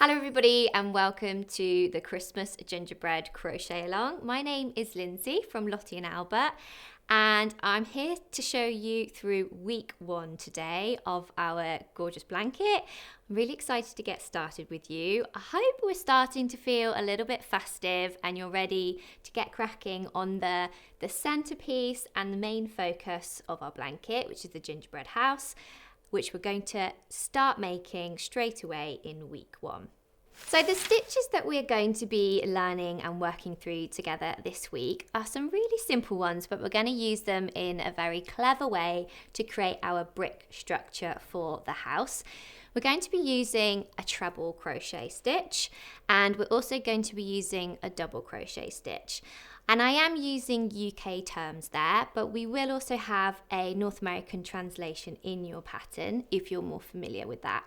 Hello everybody and welcome to the Christmas Gingerbread Crochet Along. My name is Lindsey from Lottie and Albert and I'm here to show you through week 1 today of our gorgeous blanket. I'm really excited to get started with you. I hope we're starting to feel a little bit festive and you're ready to get cracking on the centerpiece and the main focus of our blanket, which is the gingerbread house, which we're going to start making straight away in week 1. So the stitches that we're going to be learning and working through together this week are some really simple ones, but we're going to use them in a very clever way to create our brick structure for the house. We're going to be using a treble crochet stitch and we're also going to be using a double crochet stitch. And I am using UK terms there, but we will also have a North American translation in your pattern if you're more familiar with that.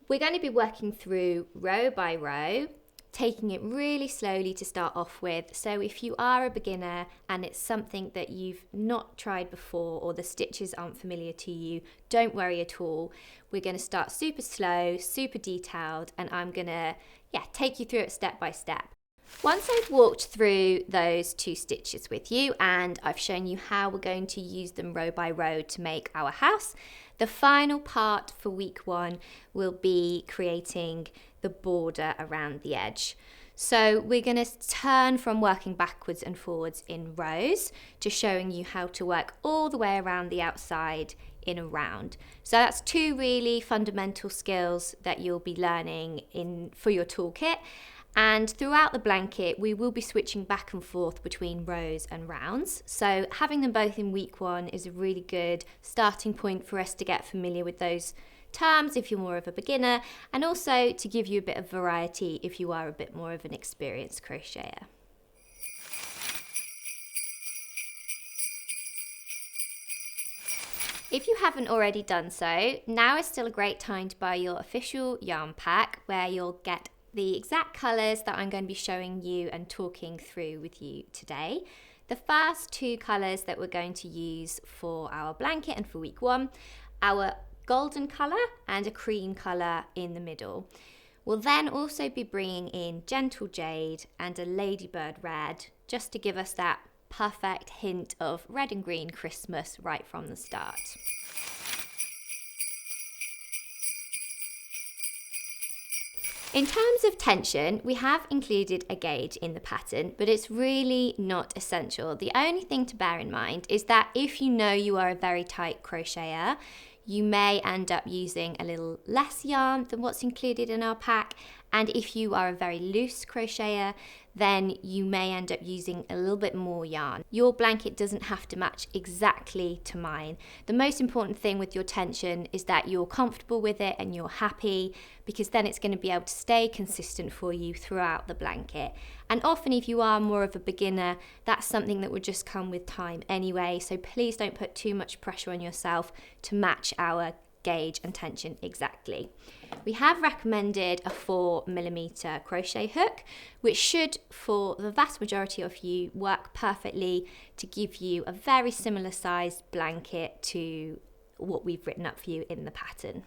We're going to be working through row by row, taking it really slowly to start off with. So if you are a beginner and it's something that you've not tried before or the stitches aren't familiar to you, don't worry at all. We're going to start super slow, super detailed, and I'm going to take you through it step by step. Once I've walked through those 2 stitches with you and I've shown you how we're going to use them row by row to make our house, the final part for week 1 will be creating the border around the edge. So we're going to turn from working backwards and forwards in rows to showing you how to work all the way around the outside in a round. So that's 2 really fundamental skills that you'll be learning for your toolkit. And throughout the blanket, we will be switching back and forth between rows and rounds. So having them both in week 1 is a really good starting point for us to get familiar with those terms if you're more of a beginner, and also to give you a bit of variety if you are a bit more of an experienced crocheter. If you haven't already done so, now is still a great time to buy your official yarn pack where you'll get the exact colours that I'm going to be showing you and talking through with you today. The first 2 colours that we're going to use for our blanket and for week 1, our golden colour and a cream colour in the middle. We'll then also be bringing in gentle jade and a ladybird red, just to give us that perfect hint of red and green Christmas right from the start. In terms of tension, we have included a gauge in the pattern, but it's really not essential. The only thing to bear in mind is that if you know you are a very tight crocheter, you may end up using a little less yarn than what's included in our pack. And if you are a very loose crocheter, then you may end up using a little bit more yarn. Your blanket doesn't have to match exactly to mine. The most important thing with your tension is that you're comfortable with it and you're happy, because then it's going to be able to stay consistent for you throughout the blanket. And often if you are more of a beginner, that's something that would just come with time anyway. So please don't put too much pressure on yourself to match our gauge and tension exactly. We have recommended a 4mm crochet hook, which should, for the vast majority of you, work perfectly to give you a very similar sized blanket to what we've written up for you in the pattern.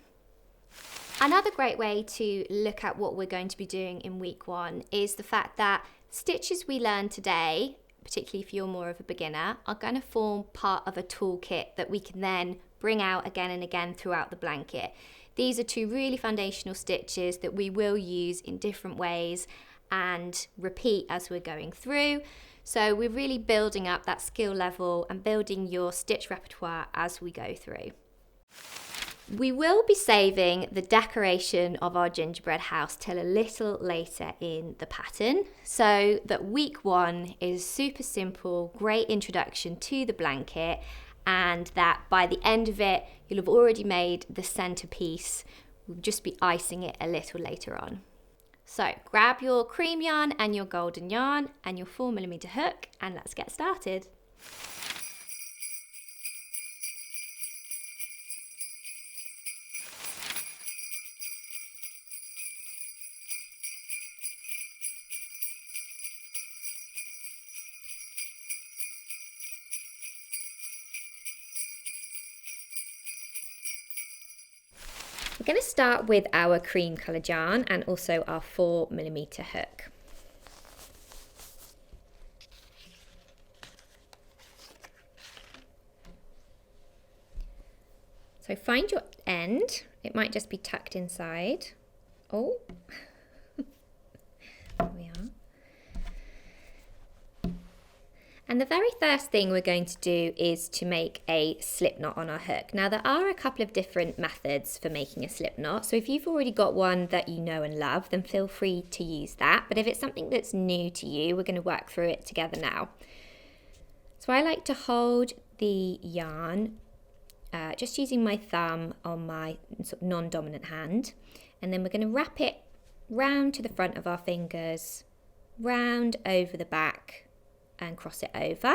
Another great way to look at what we're going to be doing in week 1 is the fact that stitches we learn today, particularly if you're more of a beginner, are going to form part of a toolkit that we can then bring out again and again throughout the blanket. These are 2 really foundational stitches that we will use in different ways and repeat as we're going through. So we're really building up that skill level and building your stitch repertoire as we go through. We will be saving the decoration of our gingerbread house till a little later in the pattern, so that week 1 is super simple, great introduction to the blanket, and that by the end of it, you'll have already made the centerpiece. We'll just be icing it a little later on. So grab your cream yarn and your golden yarn and your 4mm hook, and let's get started. going to start with our cream coloured yarn and also our 4mm hook. So find your end, it might just be tucked inside. Oh, there we are. And the very first thing we're going to do is to make a slip knot on our hook. Now there are a couple of different methods for making a slip knot, so if you've already got one that you know and love, then feel free to use that. But if it's something that's new to you, we're going to work through it together now. So I like to hold the yarn just using my thumb on my sort of non-dominant hand, and then we're going to wrap it round to the front of our fingers, round over the back and cross it over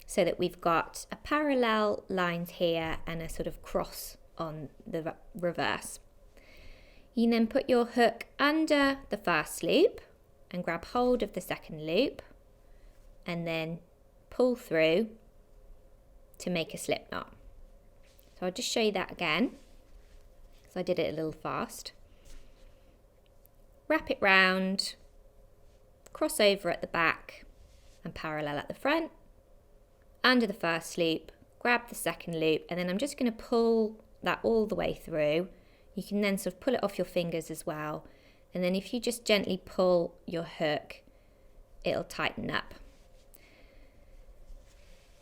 so that we've got a parallel lines here and a sort of cross on the reverse. You can then put your hook under the first loop and grab hold of the second loop and then pull through to make a slip knot. So I'll just show you that again, because I did it a little fast. Wrap it round, cross over at the back and parallel at the front, under the first loop, grab the second loop, and then I'm just going to pull that all the way through. You can then sort of pull it off your fingers as well, and then if you just gently pull your hook, it'll tighten up.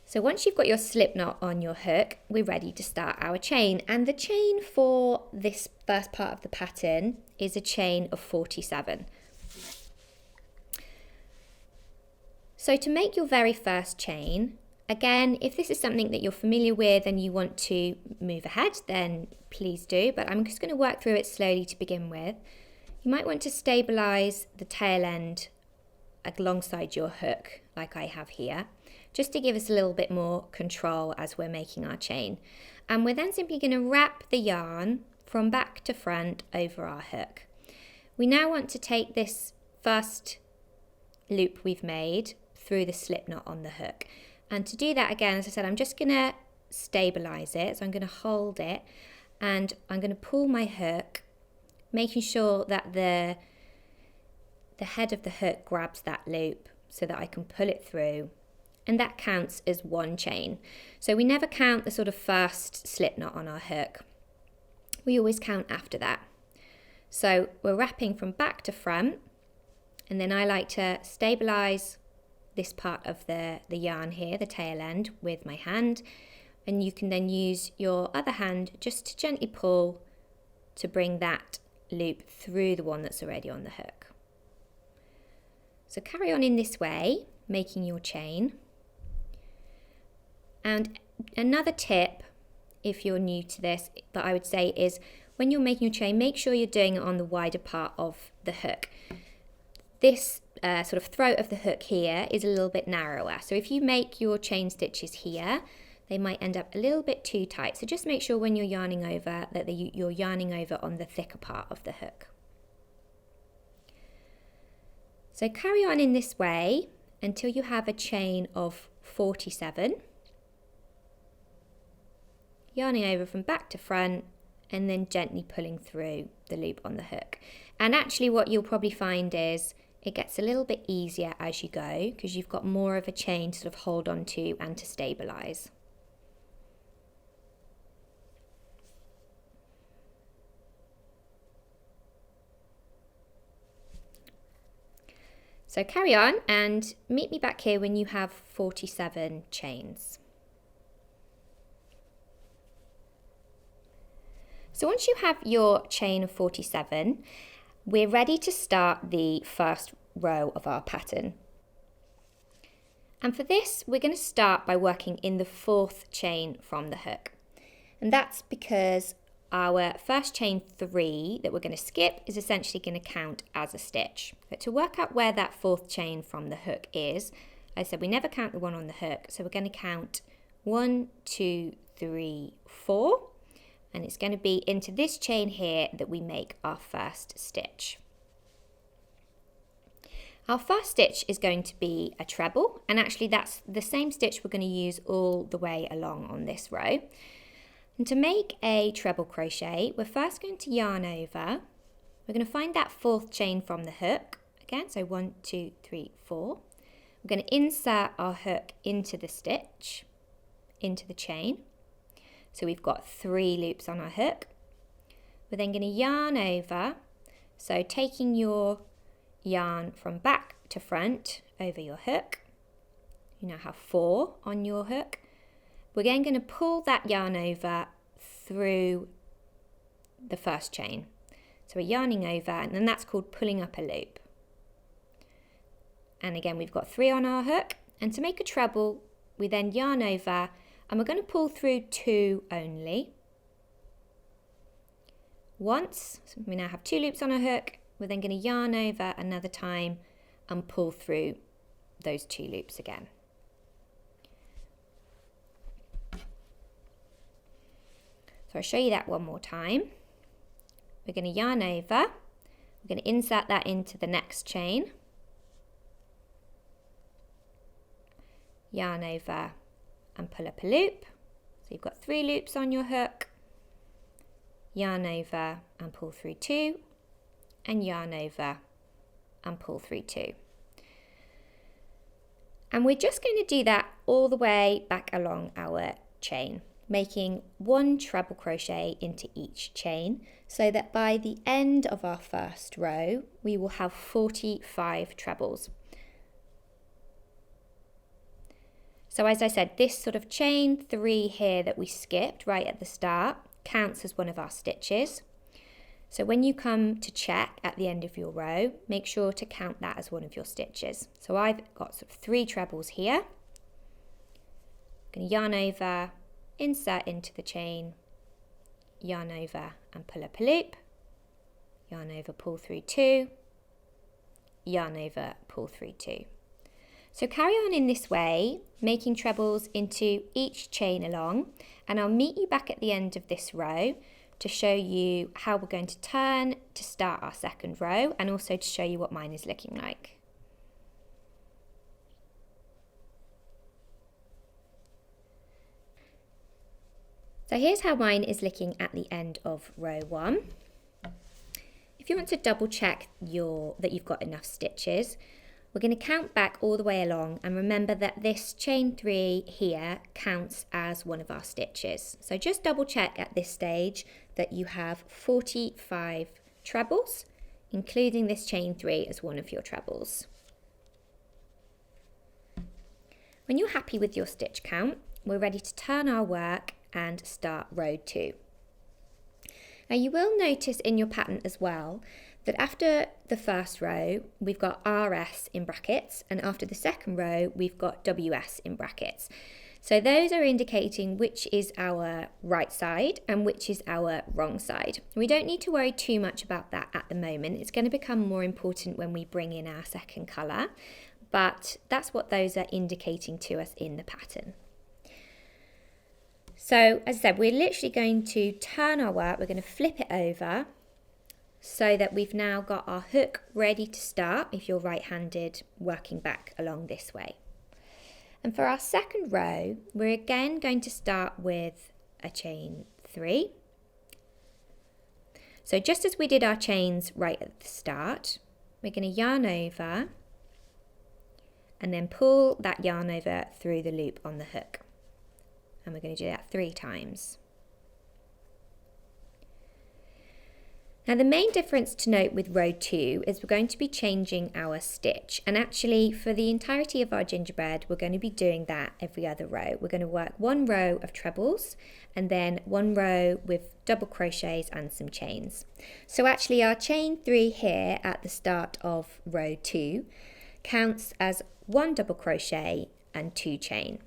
So once you've got your slip knot on your hook, we're ready to start our chain. And the chain for this first part of the pattern is a chain of 47. So to make your very first chain, again, if this is something that you're familiar with and you want to move ahead, then please do, but I'm just going to work through it slowly to begin with. You might want to stabilise the tail end alongside your hook, like I have here, just to give us a little bit more control as we're making our chain. And we're then simply going to wrap the yarn from back to front over our hook. We now want to take this first loop we've made through the slip knot on the hook. And to do that, again, as I said, I'm just going to stabilise it. So I'm going to hold it and I'm going to pull my hook, making sure that the head of the hook grabs that loop so that I can pull it through. And that counts as one chain. So we never count the sort of first slip knot on our hook. We always count after that. So we're wrapping from back to front, and then I like to stabilise this part of the yarn here, the tail end, with my hand, and you can then use your other hand just to gently pull to bring that loop through the one that's already on the hook. So carry on in this way, making your chain. And another tip, if you're new to this, that I would say is when you're making your chain, make sure you're doing it on the wider part of the hook. This sort of throat of the hook here is a little bit narrower. So if you make your chain stitches here, they might end up a little bit too tight. So just make sure when you're yarning over that you're yarning over on the thicker part of the hook. So carry on in this way until you have a chain of 47. Yarning over from back to front and then gently pulling through the loop on the hook. And actually what you'll probably find is it gets a little bit easier as you go because you've got more of a chain to sort of hold on to and to stabilise. So carry on and meet me back here when you have 47 chains. So once you have your chain of 47, we're ready to start the first row of our pattern. And for this, we're going to start by working in the fourth chain from the hook. And that's because our first chain 3 that we're going to skip is essentially going to count as a stitch. But to work out where that fourth chain from the hook is, I said we never count the one on the hook, so we're going to count 1, 2, 3, 4. And it's going to be into this chain here that we make our first stitch. Our first stitch is going to be a treble, and actually that's the same stitch we're going to use all the way along on this row. And to make a treble crochet, we're first going to yarn over. We're going to find that fourth chain from the hook. Again, so 1, 2, 3, 4. We're going to insert our hook into the stitch, into the chain. So we've got 3 loops on our hook. We're then going to yarn over. So taking your yarn from back to front over your hook. You now have 4 on your hook. We're then going to pull that yarn over through the first chain. So we're yarning over, and then that's called pulling up a loop. And again, we've got 3 on our hook. And to make a treble, we then yarn over, and we're going to pull through 2 only. Once, so we now have 2 loops on our hook. We're then going to yarn over another time and pull through those 2 loops again. So I'll show you that one more time. We're going to yarn over, we're going to insert that into the next chain, yarn over and pull up a loop. So you've got 3 loops on your hook, yarn over and pull through 2, and yarn over and pull through 2. And we're just going to do that all the way back along our chain, making 1 treble crochet into each chain, so that by the end of our first row we will have 45 trebles. So as I said, this sort of chain 3 here that we skipped right at the start counts as one of our stitches. So when you come to check at the end of your row, make sure to count that as one of your stitches. So I've got sort of 3 trebles here. I'm going to yarn over, insert into the chain, yarn over and pull up a loop, yarn over, pull through 2, yarn over, pull through 2. So carry on in this way, making trebles into each chain along, and I'll meet you back at the end of this row to show you how we're going to turn to start our second row, and also to show you what mine is looking like. So here's how mine is looking at the end of row 1. If you want to double check that you've got enough stitches, we're going to count back all the way along, and remember that this chain 3 here counts as one of our stitches. So just double check at this stage that you have 45 trebles, including this chain 3 as one of your trebles. When you're happy with your stitch count, we're ready to turn our work and start row 2. Now you will notice in your pattern as well that after the first row we've got RS in brackets, and after the second row we've got WS in brackets. So those are indicating which is our right side and which is our wrong side. We don't need to worry too much about that at the moment. It's going to become more important when we bring in our second colour, but that's what those are indicating to us in the pattern. So as I said, we're literally going to turn our work, we're going to flip it over so that we've now got our hook ready to start if you're right-handed, working back along this way. And for our second row, we're again going to start with a chain 3. So just as we did our chains right at the start, we're going to yarn over and then pull that yarn over through the loop on the hook. And we're going to do that 3 times. Now the main difference to note with row 2 is we're going to be changing our stitch, and actually for the entirety of our gingerbread we're going to be doing that every other row. We're going to work 1 row of trebles and then 1 row with double crochets and some chains. So actually our chain 3 here at the start of row 2 counts as 1 double crochet and 2 chain.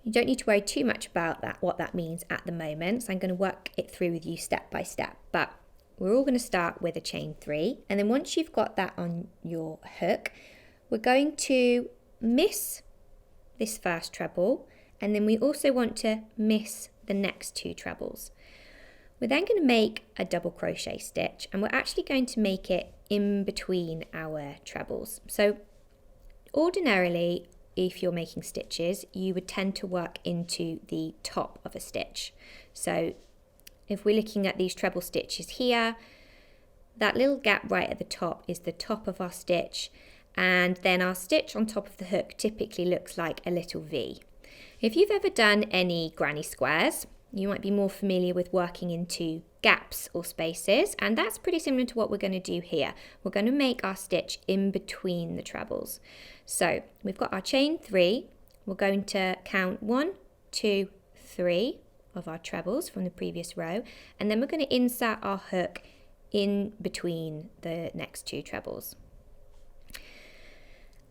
You don't need to worry too much about what that means at the moment, so I'm going to work it through with you step by step. But we're all going to start with a chain 3, and then once you've got that on your hook, we're going to miss this first treble, and then we also want to miss the next 2 trebles. We're then going to make a double crochet stitch, and we're actually going to make it in between our trebles. So ordinarily, if you're making stitches, you would tend to work into the top of a stitch. So if we're looking at these treble stitches here, that little gap right at the top is the top of our stitch, and then our stitch on top of the hook typically looks like a little V. If you've ever done any granny squares, you might be more familiar with working into gaps or spaces, and that's pretty similar to what we're going to do here. We're going to make our stitch in between the trebles. So we've got our chain 3, we're going to count 1, 2, 3 of our trebles from the previous row, and then we're going to insert our hook in between the next 2 trebles.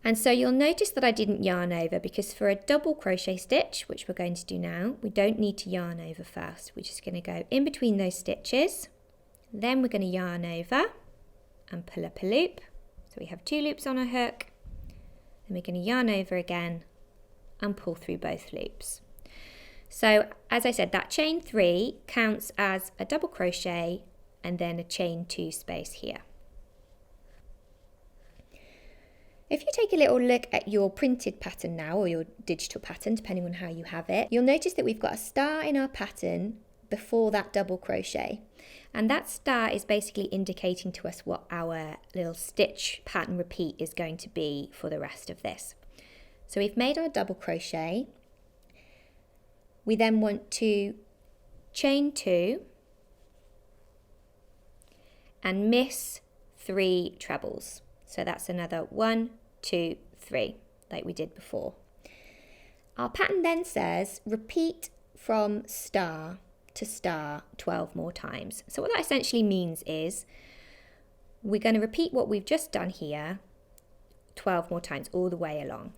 And so you'll notice that I didn't yarn over, because for a double crochet stitch, which we're going to do now, we don't need to yarn over first. We're just going to go in between those stitches, then we're going to yarn over and pull up a loop. So we have 2 loops on our hook, then we're going to yarn over again and pull through both loops. So as I said, that chain 3 counts as a double crochet and then a chain 2 space here. If you take a little look at your printed pattern now, or your digital pattern, depending on how you have it, you'll notice that we've got a star in our pattern before that double crochet. And that star is basically indicating to us what our little stitch pattern repeat is going to be for the rest of this. So we've made our double crochet. We then want to chain 2 and miss 3 trebles. So that's another 1, 2, 3, like we did before. Our pattern then says repeat from star to star 12 more times. So what that essentially means is we're going to repeat what we've just done here 12 more times all the way along.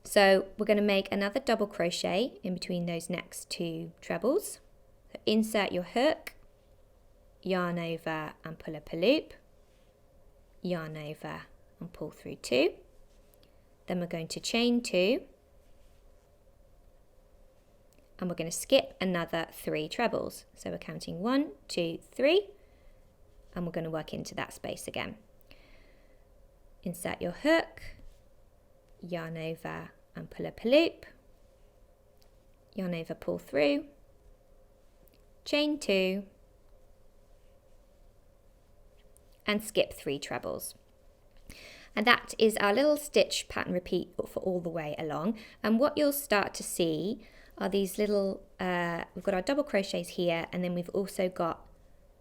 So we're going to make another double crochet in between those next 2 trebles. So insert your hook, yarn over and pull up a loop, yarn over and pull through 2. Then we're going to chain 2 and we're going to skip another 3 trebles. So we're counting 1, 2, 3, and we're going to work into that space again. Insert your hook, yarn over and pull up a loop, yarn over, pull through, chain 2, and skip 3 trebles. And that is our little stitch pattern repeat for all the way along. And what you'll start to see are these little, we've got our double crochets here, and then we've also got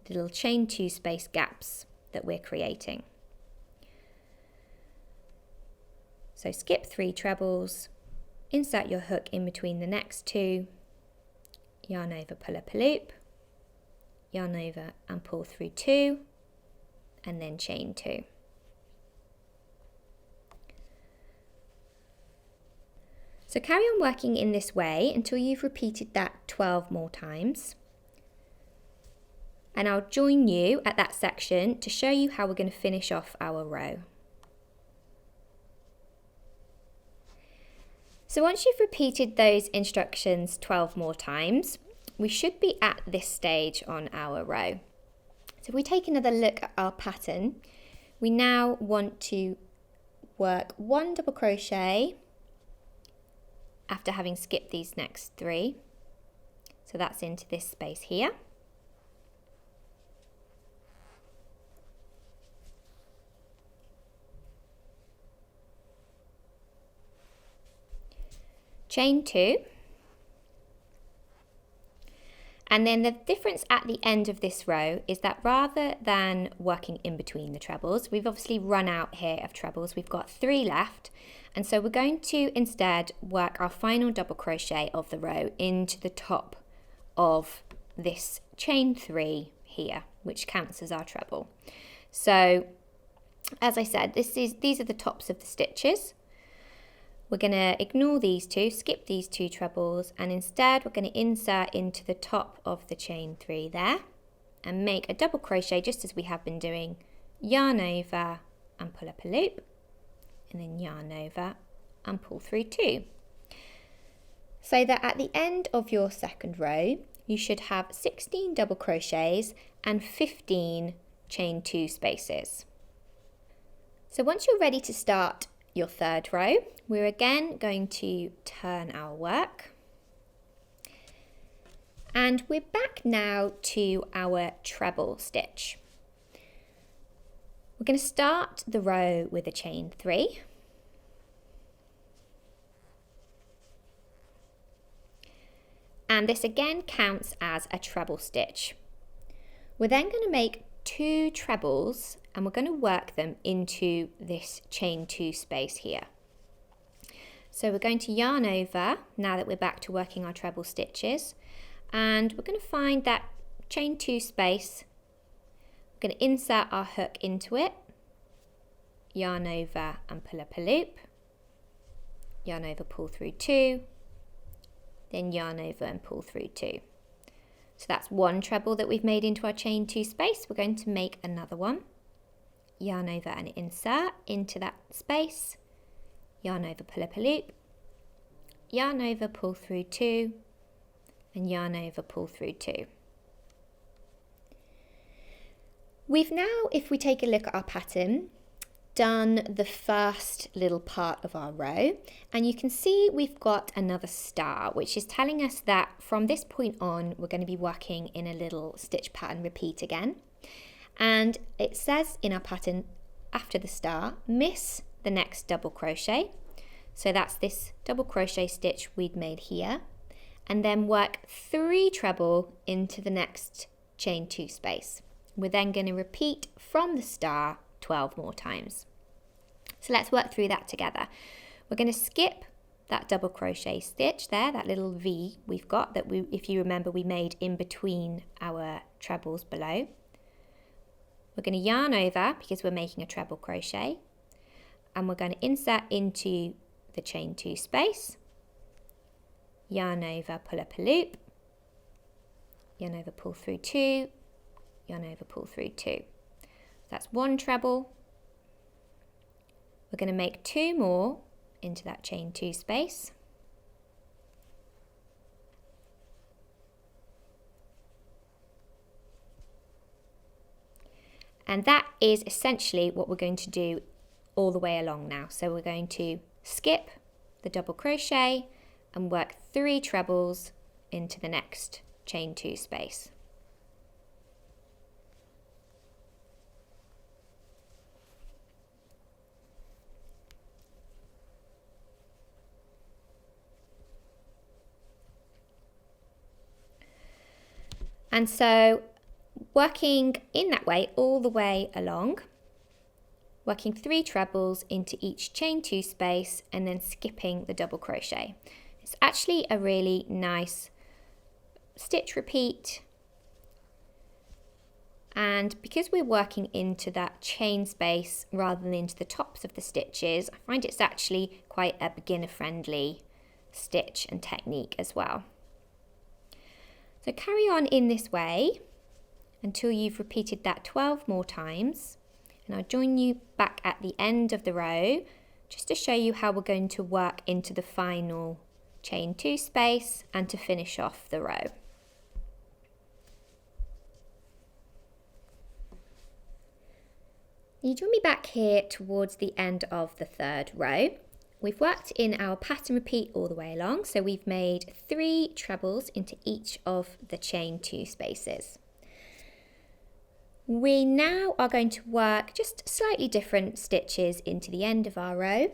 little chain 2 space gaps that we're creating. So skip 3 trebles, insert your hook in between the next 2, yarn over, pull up a loop, yarn over and pull through 2, and then chain 2. So carry on working in this way until you've repeated that 12 more times. And I'll join you at that section to show you how we're going to finish off our row. So once you've repeated those instructions 12 more times, we should be at this stage on our row. So if we take another look at our pattern, we now want to work 1 double crochet after having skipped these next 3. So that's into this space here. Chain 2. And then the difference at the end of this row is that rather than working in between the trebles, we've obviously run out here of trebles. We've got 3 left. And so we're going to instead work our final double crochet of the row into the top of this chain 3 here, which counts as our treble. So as I said, these are the tops of the stitches. We're going to ignore these 2, skip these 2 trebles, and instead we're going to insert into the top of the chain 3 there and make a double crochet just as we have been doing, yarn over and pull up a loop, and then yarn over and pull through 2. So that at the end of your second row, you should have 16 double crochets and 15 chain 2 spaces. So once you're ready to start your third row, we're again going to turn our work. And we're back now to our treble stitch. We're going to start the row with a chain 3. And this again counts as a treble stitch. We're then going to make 2 trebles and we're going to work them into this chain 2 space here. So we're going to yarn over now that we're back to working our treble stitches, and we're going to find that chain 2 space. We're going to insert our hook into it, yarn over and pull up a loop, yarn over, pull through 2, then yarn over and pull through 2. So that's 1 treble that we've made into our chain 2 space. We're going to make another one, yarn over and insert into that space, yarn over, pull up a loop, yarn over, pull through 2, and yarn over, pull through 2. We've now, if we take a look at our pattern, done the first little part of our row, and you can see we've got another star, which is telling us that from this point on we're going to be working in a little stitch pattern repeat again. And it says in our pattern after the star, miss the next double crochet. So that's this double crochet stitch we'd made here, and then work 3 treble into the next chain 2 space. We're then going to repeat from the star 12 more times. So let's work through that together. We're going to skip that double crochet stitch there, that little V we've got that if you remember, we made in between our trebles below. We're going to yarn over because we're making a treble crochet, and we're going to insert into the chain 2 space, yarn over, pull up a loop, yarn over, pull through 2, yarn over, pull through 2. That's 1 treble. We're going to make 2 more into that chain 2 space. And that is essentially what we're going to do all the way along now. So we're going to skip the double crochet and work 3 trebles into the next chain 2 space. And so working in that way all the way along, working 3 trebles into each chain 2 space and then skipping the double crochet. It's actually a really nice stitch repeat, and because we're working into that chain space rather than into the tops of the stitches, I find it's actually quite a beginner friendly stitch and technique as well. So carry on in this way until you've repeated that 12 more times, and I'll join you back at the end of the row just to show you how we're going to work into the final chain 2 space and to finish off the row. You join me back here towards the end of the 3rd row. We've worked in our pattern repeat all the way along, so we've made 3 trebles into each of the chain 2 spaces. We now are going to work just slightly different stitches into the end of our row.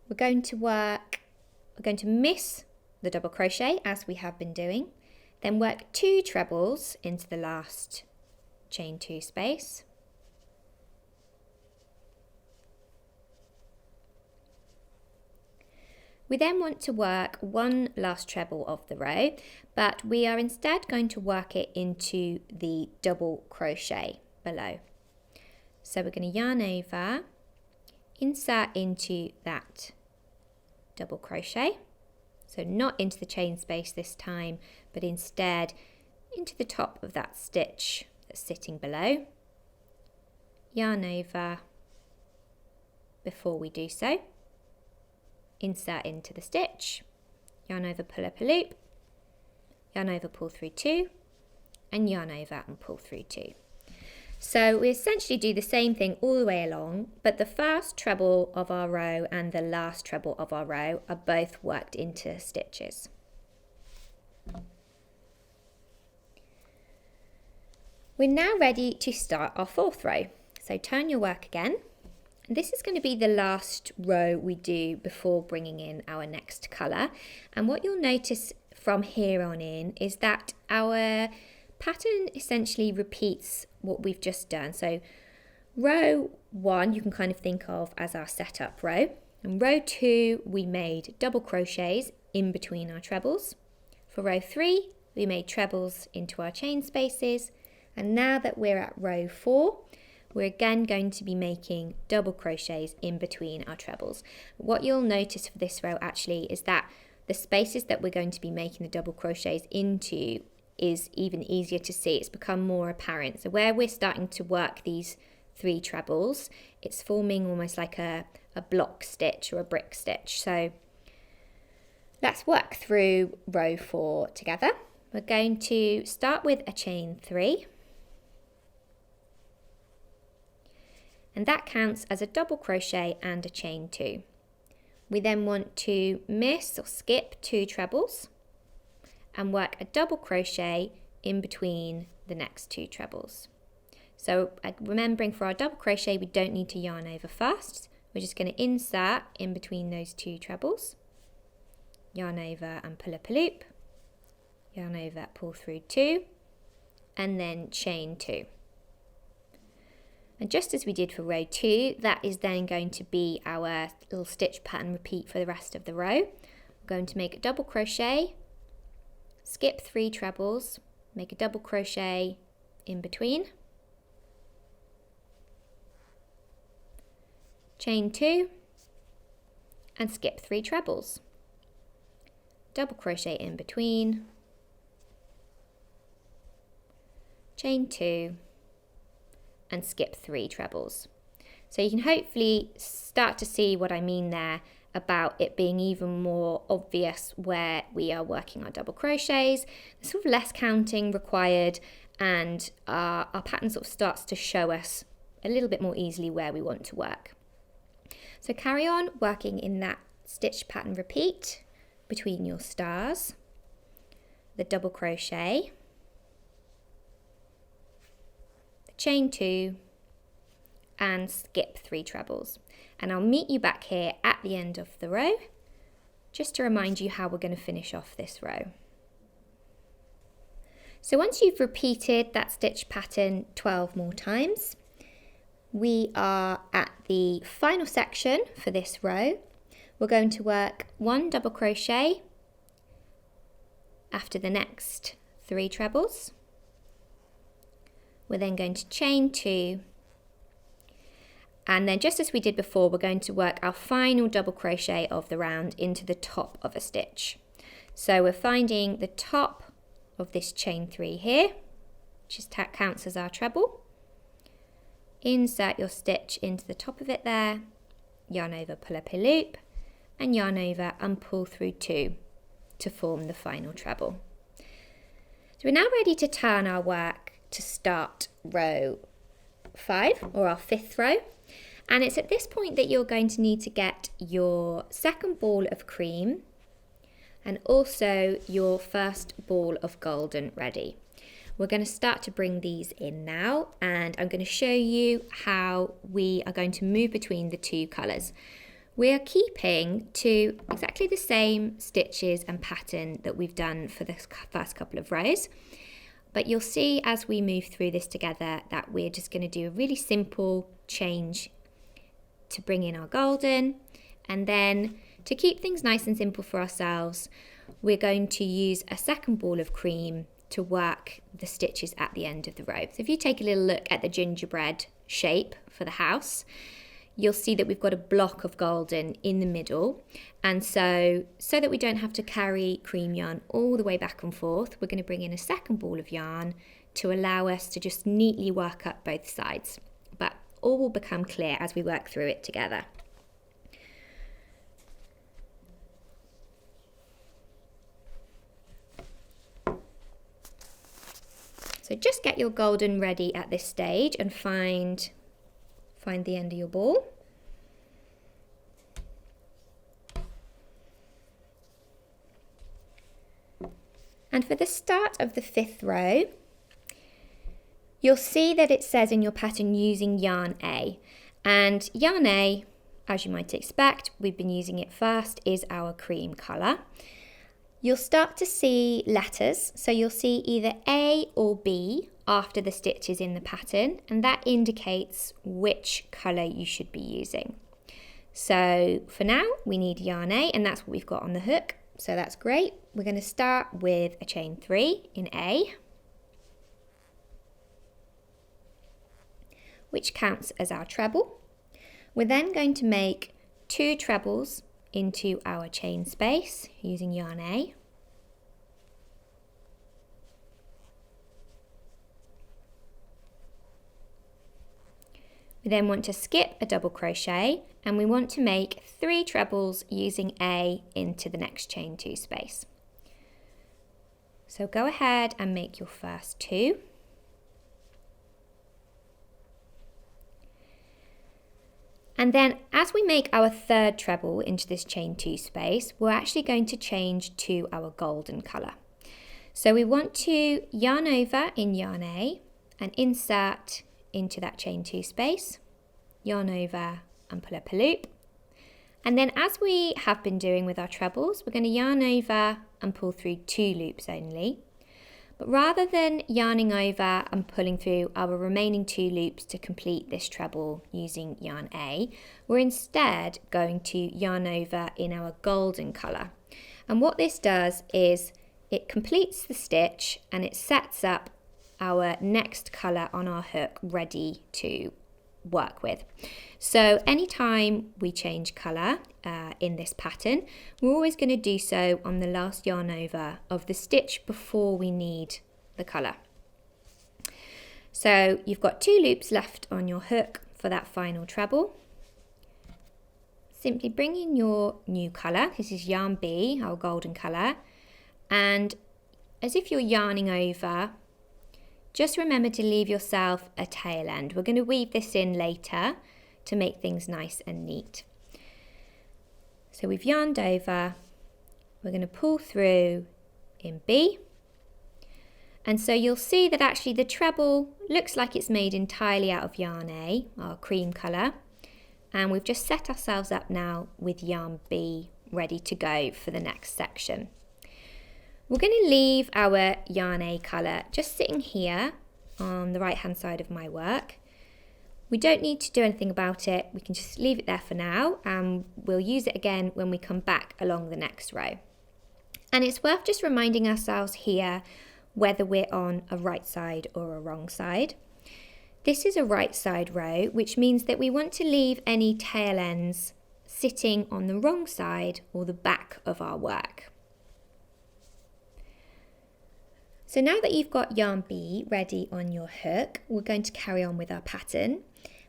We're going to miss the double crochet as we have been doing, then work 2 trebles into the last chain 2 space. We then want to work 1 last treble of the row, but we are instead going to work it into the double crochet below. So we're going to yarn over, insert into that double crochet, so not into the chain space this time, but instead into the top of that stitch that's sitting below. Yarn over before we do so. Insert into the stitch, yarn over, pull up a loop, yarn over, pull through 2, and yarn over and pull through 2. So we essentially do the same thing all the way along, but the first treble of our row and the last treble of our row are both worked into stitches. We're now ready to start our fourth row. So turn your work again. And this is going to be the last row we do before bringing in our next colour. And what you'll notice from here on in is that our pattern essentially repeats what we've just done. So row 1 you can kind of think of as our setup row, and row 2 we made double crochets in between our trebles. For row 3 we made trebles into our chain spaces, and now that we're at row 4 we're again going to be making double crochets in between our trebles. What you'll notice for this row actually is that the spaces that we're going to be making the double crochets into is even easier to see. It's become more apparent. So where we're starting to work these 3 trebles, it's forming almost like a block stitch or a brick stitch. So let's work through row 4 together. We're going to start with a chain 3, and that counts as a double crochet and a chain 2. We then want to miss or skip 2 trebles and work a double crochet in between the next 2 trebles. So remembering for our double crochet we don't need to yarn over first. We're just going to insert in between those 2 trebles, yarn over and pull up a loop, yarn over, pull through 2, and then chain 2. And just as we did for row 2, that is then going to be our little stitch pattern repeat for the rest of the row. We're going to make a double crochet, skip 3 trebles, make a double crochet in between, chain 2, and skip 3 trebles, double crochet in between, chain 2, and skip 3 trebles. So you can hopefully start to see what I mean there about it being even more obvious where we are working our double crochets. There's sort of less counting required, and our pattern sort of starts to show us a little bit more easily where we want to work. So carry on working in that stitch pattern repeat between your stars, the double crochet, the chain 2, and skip 3 trebles. And I'll meet you back here at the end of the row just to remind you how we're going to finish off this row. So once you've repeated that stitch pattern 12 more times, we are at the final section for this row. We're going to work 1 double crochet after the next 3 trebles. We're then going to chain 2, and then just as we did before, we're going to work our final double crochet of the round into the top of a stitch. So we're finding the top of this chain 3 here, which counts as our treble. Insert your stitch into the top of it there, yarn over, pull up a loop, and yarn over and pull through 2 to form the final treble. So we're now ready to turn our work to start row 5, or our 5th row. And it's at this point that you're going to need to get your second ball of cream and also your first ball of golden ready. We're going to start to bring these in now, and I'm going to show you how we are going to move between the 2 colours. We are keeping to exactly the same stitches and pattern that we've done for the first couple of rows, but you'll see as we move through this together that we're just going to do a really simple change to bring in our golden, and then to keep things nice and simple for ourselves, we're going to use a second ball of cream to work the stitches at the end of the row. So if you take a little look at the gingerbread shape for the house, you'll see that we've got a block of golden in the middle, and so that we don't have to carry cream yarn all the way back and forth, we're going to bring in a second ball of yarn to allow us to just neatly work up both sides. But all will become clear as we work through it together. So So just get your golden ready at this stage and find the end of your ball. And for the start of the 5th row, you'll see that it says in your pattern using yarn A. And yarn A, as you might expect, we've been using it first, is our cream colour. You'll start to see letters, so you'll see either A or B after the stitches in the pattern, and that indicates which colour you should be using. So for now, we need yarn A, and that's what we've got on the hook. So that's great. We're going to start with a chain 3 in A, which counts as our treble. We're then going to make 2 trebles into our chain space using yarn A. We then want to skip a double crochet, and we want to make 3 trebles using A into the next chain 2 space. So go ahead and make your first 2. And then as we make our 3rd treble into this chain 2 space, we're actually going to change to our golden colour. So we want to yarn over in yarn A and insert into that chain 2 space, yarn over and pull up a loop. And then as we have been doing with our trebles, we're going to yarn over and pull through 2 loops only. But rather than yarning over and pulling through our remaining 2 loops to complete this treble using yarn A, we're instead going to yarn over in our golden colour. And what this does is it completes the stitch and it sets up our next colour on our hook ready to work with. So anytime we change colour in this pattern, we're always going to do so on the last yarn over of the stitch before we need the colour. So you've got 2 loops left on your hook for that final treble. Simply bring in your new colour, this is yarn B, our golden colour, and as if you're yarning over, just remember to leave yourself a tail end. We're going to weave this in later to make things nice and neat. So we've yarned over, we're going to pull through in B, and so you'll see that actually the treble looks like it's made entirely out of yarn A, our cream colour, and we've just set ourselves up now with yarn B ready to go for the next section. We're going to leave our yarn A colour just sitting here on the right hand side of my work. We don't need to do anything about it, we can just leave it there for now and we'll use it again when we come back along the next row. And it's worth just reminding ourselves here whether we're on a right side or a wrong side. This is a right side row, which means that we want to leave any tail ends sitting on the wrong side or the back of our work. So now that you've got yarn B ready on your hook, we're going to carry on with our pattern.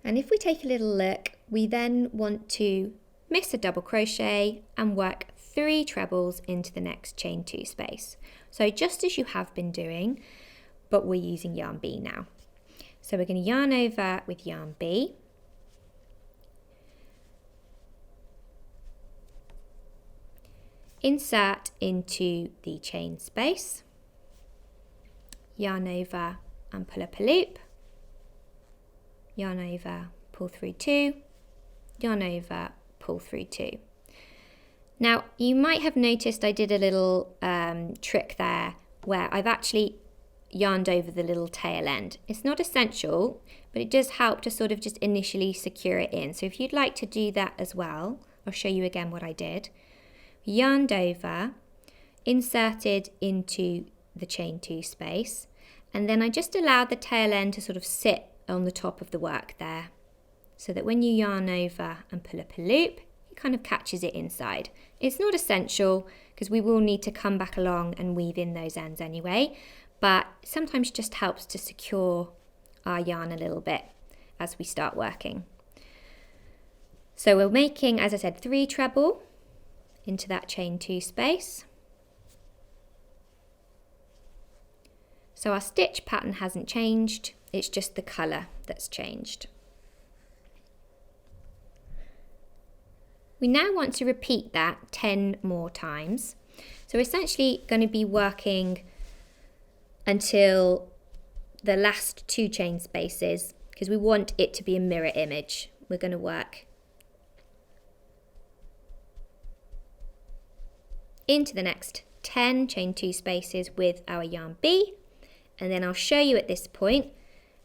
And if we take a little look, we then want to miss a double crochet and work 3 trebles into the next chain 2 space. So just as you have been doing, but we're using yarn B now. So we're going to yarn over with yarn B. Insert into the chain space. Yarn over and pull up a loop, yarn over, pull through 2, yarn over, pull through 2. Now you might have noticed I did a little trick there where I've actually yarned over the little tail end. It's not essential, but it does help to sort of just initially secure it in. So if you'd like to do that as well, I'll show you again what I did. Yarned over, inserted into the chain 2 space, and then I just allowed the tail end to sort of sit on the top of the work there, so that when you yarn over and pull up a loop, it kind of catches it inside. It's not essential because we will need to come back along and weave in those ends anyway, but sometimes just helps to secure our yarn a little bit as we start working. So we're making, as I said, 3 treble into that chain 2 space. So our stitch pattern hasn't changed, it's just the colour that's changed. We now want to repeat that 10 more times. So we're essentially going to be working until the last 2 chain spaces, because we want it to be a mirror image. We're going to work into the next 10 chain 2 spaces with our yarn B, and then I'll show you at this point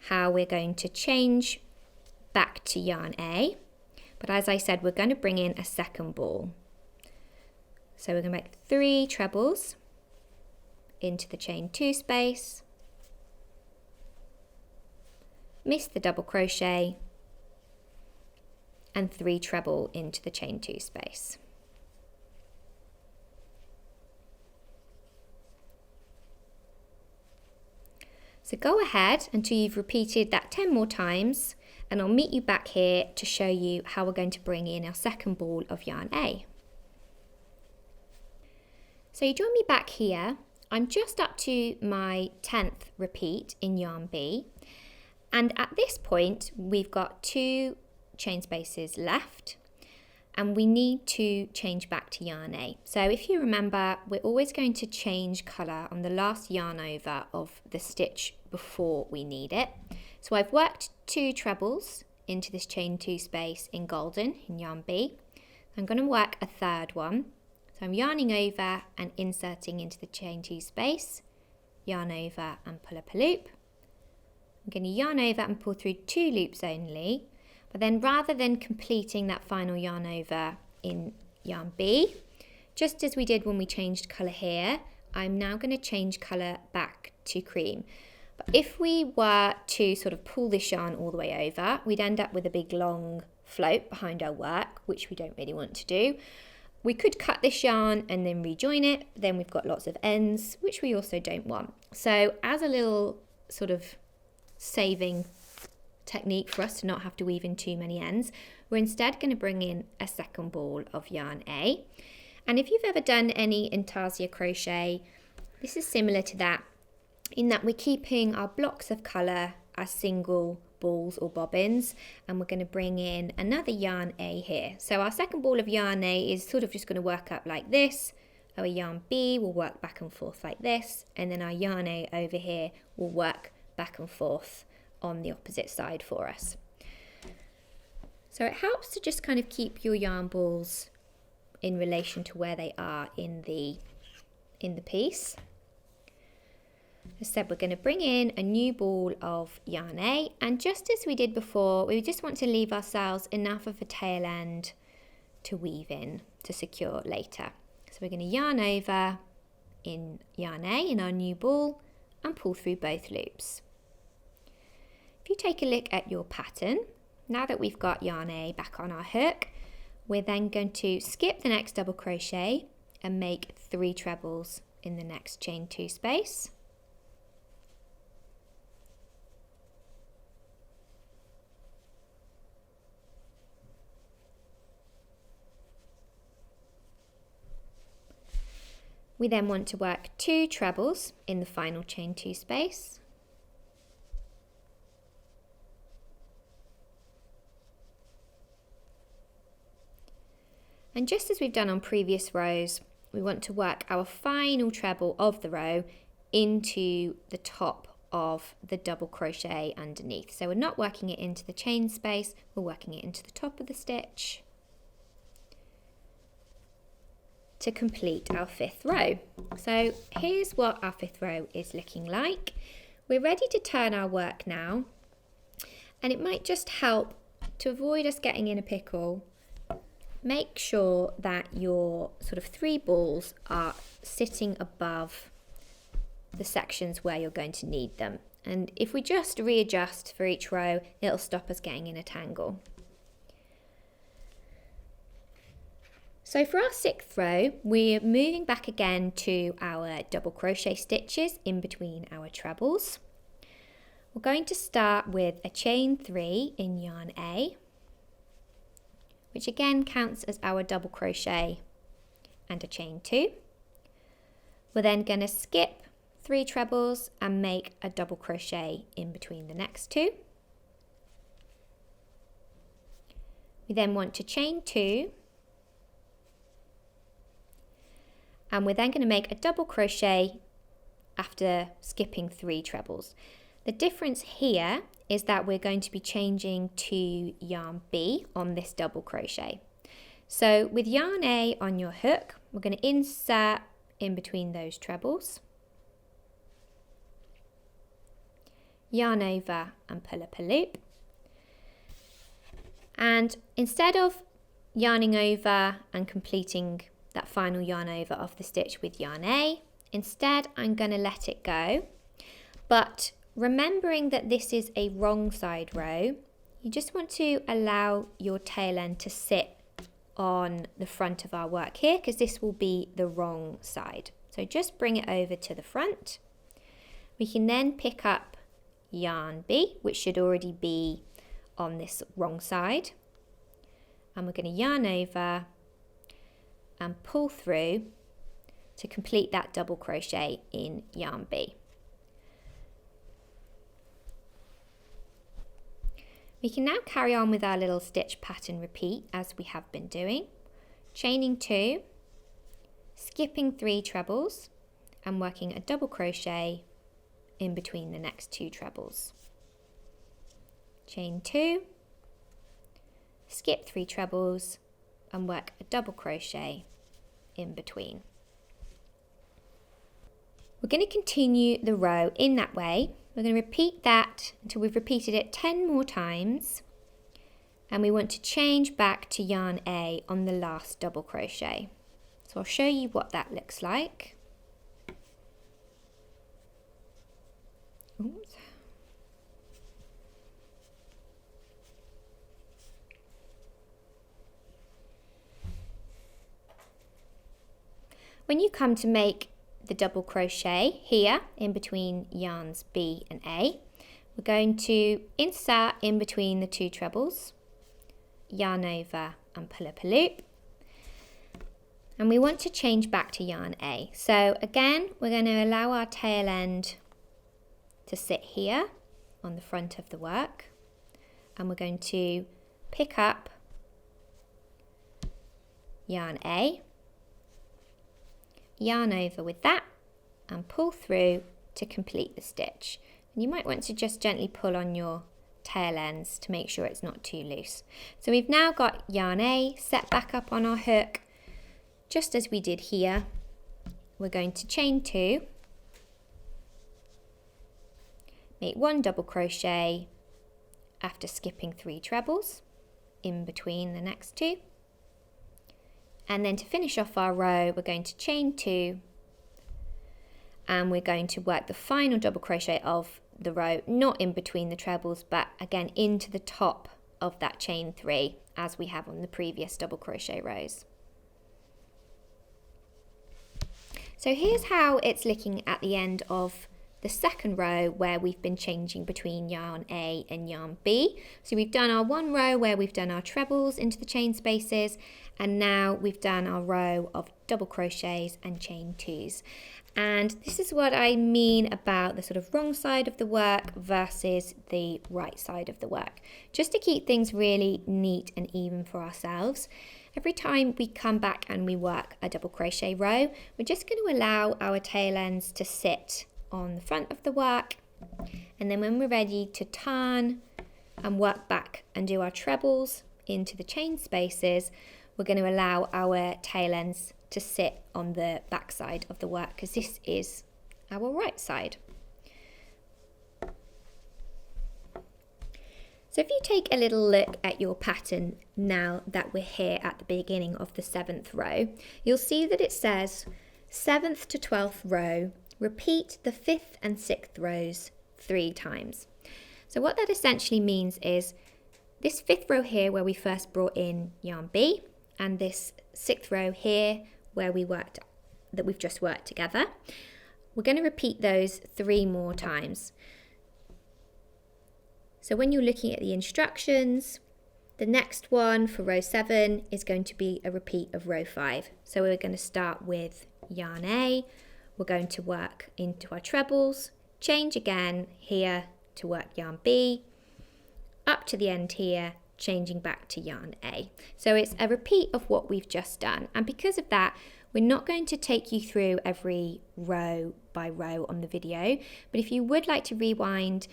how we're going to change back to yarn A. But as I said, we're going to bring in a second ball. So we're going to make 3 trebles into the chain 2 space, miss the double crochet, and 3 treble into the chain 2 space. So go ahead until you've repeated that 10 more times, and I'll meet you back here to show you how we're going to bring in our second ball of yarn A. So you join me back here. I'm just up to my 10th repeat in yarn B, and at this point we've got 2 chain spaces left, and we need to change back to yarn A. So if you remember, we're always going to change colour on the last yarn over of the stitch before we need it. So I've worked 2 trebles into this chain 2 space in golden in yarn B. I'm going to work a third one. So I'm yarning over and inserting into the chain 2 space, yarn over and pull up a loop. I'm going to yarn over and pull through 2 loops only, but then rather than completing that final yarn over in yarn B, just as we did when we changed colour here, I'm now going to change colour back to cream. But if we were to sort of pull this yarn all the way over, we'd end up with a big long float behind our work, which we don't really want to do. We could cut this yarn and then rejoin it, but then we've got lots of ends, which we also don't want. So as a little sort of saving technique for us to not have to weave in too many ends, we're instead going to bring in a second ball of yarn A. And if you've ever done any intarsia crochet, this is similar to that, in that we're keeping our blocks of colour as single balls or bobbins, and we're going to bring in another yarn A here. So our second ball of yarn A is sort of just going to work up like this. Our yarn B will work back and forth like this, and then our yarn A over here will work back and forth on the opposite side for us. So it helps to just kind of keep your yarn balls in relation to where they are in the piece. As I said, we're going to bring in a new ball of yarn A, and just as we did before, we just want to leave ourselves enough of a tail end to weave in to secure later. So we're going to yarn over in yarn A in our new ball and pull through both loops. If you take a look at your pattern, now that we've got yarn A back on our hook, we're then going to skip the next double crochet and make 3 trebles in the next chain 2 space. We then want to work 2 trebles in the final chain 2 space. And just as we've done on previous rows, we want to work our final treble of the row into the top of the double crochet underneath. So we're not working it into the chain space, we're working it into the top of the stitch to complete our 5th row. So here's what our 5th row is looking like. We're ready to turn our work now, and it might just help to avoid us getting in a pickle. Make sure that your sort of 3 balls are sitting above the sections where you're going to need them. And if we just readjust for each row, it'll stop us getting in a tangle. So for our 6th row, we're moving back again to our double crochet stitches in between our trebles. We're going to start with a chain 3 in yarn A, which again counts as our double crochet and a chain 2. We're then going to skip 3 trebles and make a double crochet in between the next 2. We then want to chain 2, and we're then going to make a double crochet after skipping 3 trebles. The difference here is that we're going to be changing to yarn B on this double crochet. So with yarn A on your hook, we're going to insert in between those trebles, yarn over and pull up a loop. And instead of yarning over and completing that final yarn over of the stitch with yarn A, instead I'm going to let it go. But remembering that this is a wrong side row, you just want to allow your tail end to sit on the front of our work here, because this will be the wrong side. So just bring it over to the front. We can then pick up yarn B, which should already be on this wrong side, and we're going to yarn over and pull through to complete that double crochet in yarn B. We can now carry on with our little stitch pattern repeat as we have been doing, chaining 2, skipping 3 trebles and working a double crochet in between the next 2 trebles. Chain 2, skip 3 trebles and work a double crochet in between. We're going to continue the row in that way. We're going to repeat that until we've repeated it 10 more times, and we want to change back to yarn A on the last double crochet. So I'll show you what that looks like. Oops. When you come to make the double crochet here in between yarns B and A, we're going to insert in between the 2 trebles, yarn over and pull up a loop, and we want to change back to yarn A. So again, we're going to allow our tail end to sit here on the front of the work, and we're going to pick up yarn A, yarn over with that and pull through to complete the stitch. And you might want to just gently pull on your tail ends to make sure it's not too loose. So we've now got yarn A set back up on our hook, just as we did here. We're going to chain 2, make 1 double crochet after skipping 3 trebles in between the next 2. And then to finish off our row, we're going to chain 2 and we're going to work the final double crochet of the row, not in between the trebles, but again into the top of that chain 3 as we have on the previous double crochet rows. So here's how it's looking at the end of the second row, where we've been changing between yarn A and yarn B. So we've done our 1 row where we've done our trebles into the chain spaces, and now we've done our row of double crochets and chain 2s. And this is what I mean about the sort of wrong side of the work versus the right side of the work. Just to keep things really neat and even for ourselves, every time we come back and we work a double crochet row, we're just going to allow our tail ends to sit on the front of the work, and then when we're ready to turn and work back and do our trebles into the chain spaces, we're going to allow our tail ends to sit on the back side of the work, because this is our right side. So if you take a little look at your pattern now that we're here at the beginning of the 7th row, you'll see that it says 7th to 12th row, repeat the 5th and 6th rows 3 times. So what that essentially means is this 5th row here where we first brought in yarn B, and this 6th row here where we've just worked together, we're going to repeat those 3 more times. So when you're looking at the instructions, the next one for row 7 is going to be a repeat of row 5. So we're going to start with yarn A, we're going to work into our trebles, change again here to work yarn B, up to the end here, changing back to yarn A. So it's a repeat of what we've just done. And because of that, we're not going to take you through every row by row on the video, but if you would like to rewind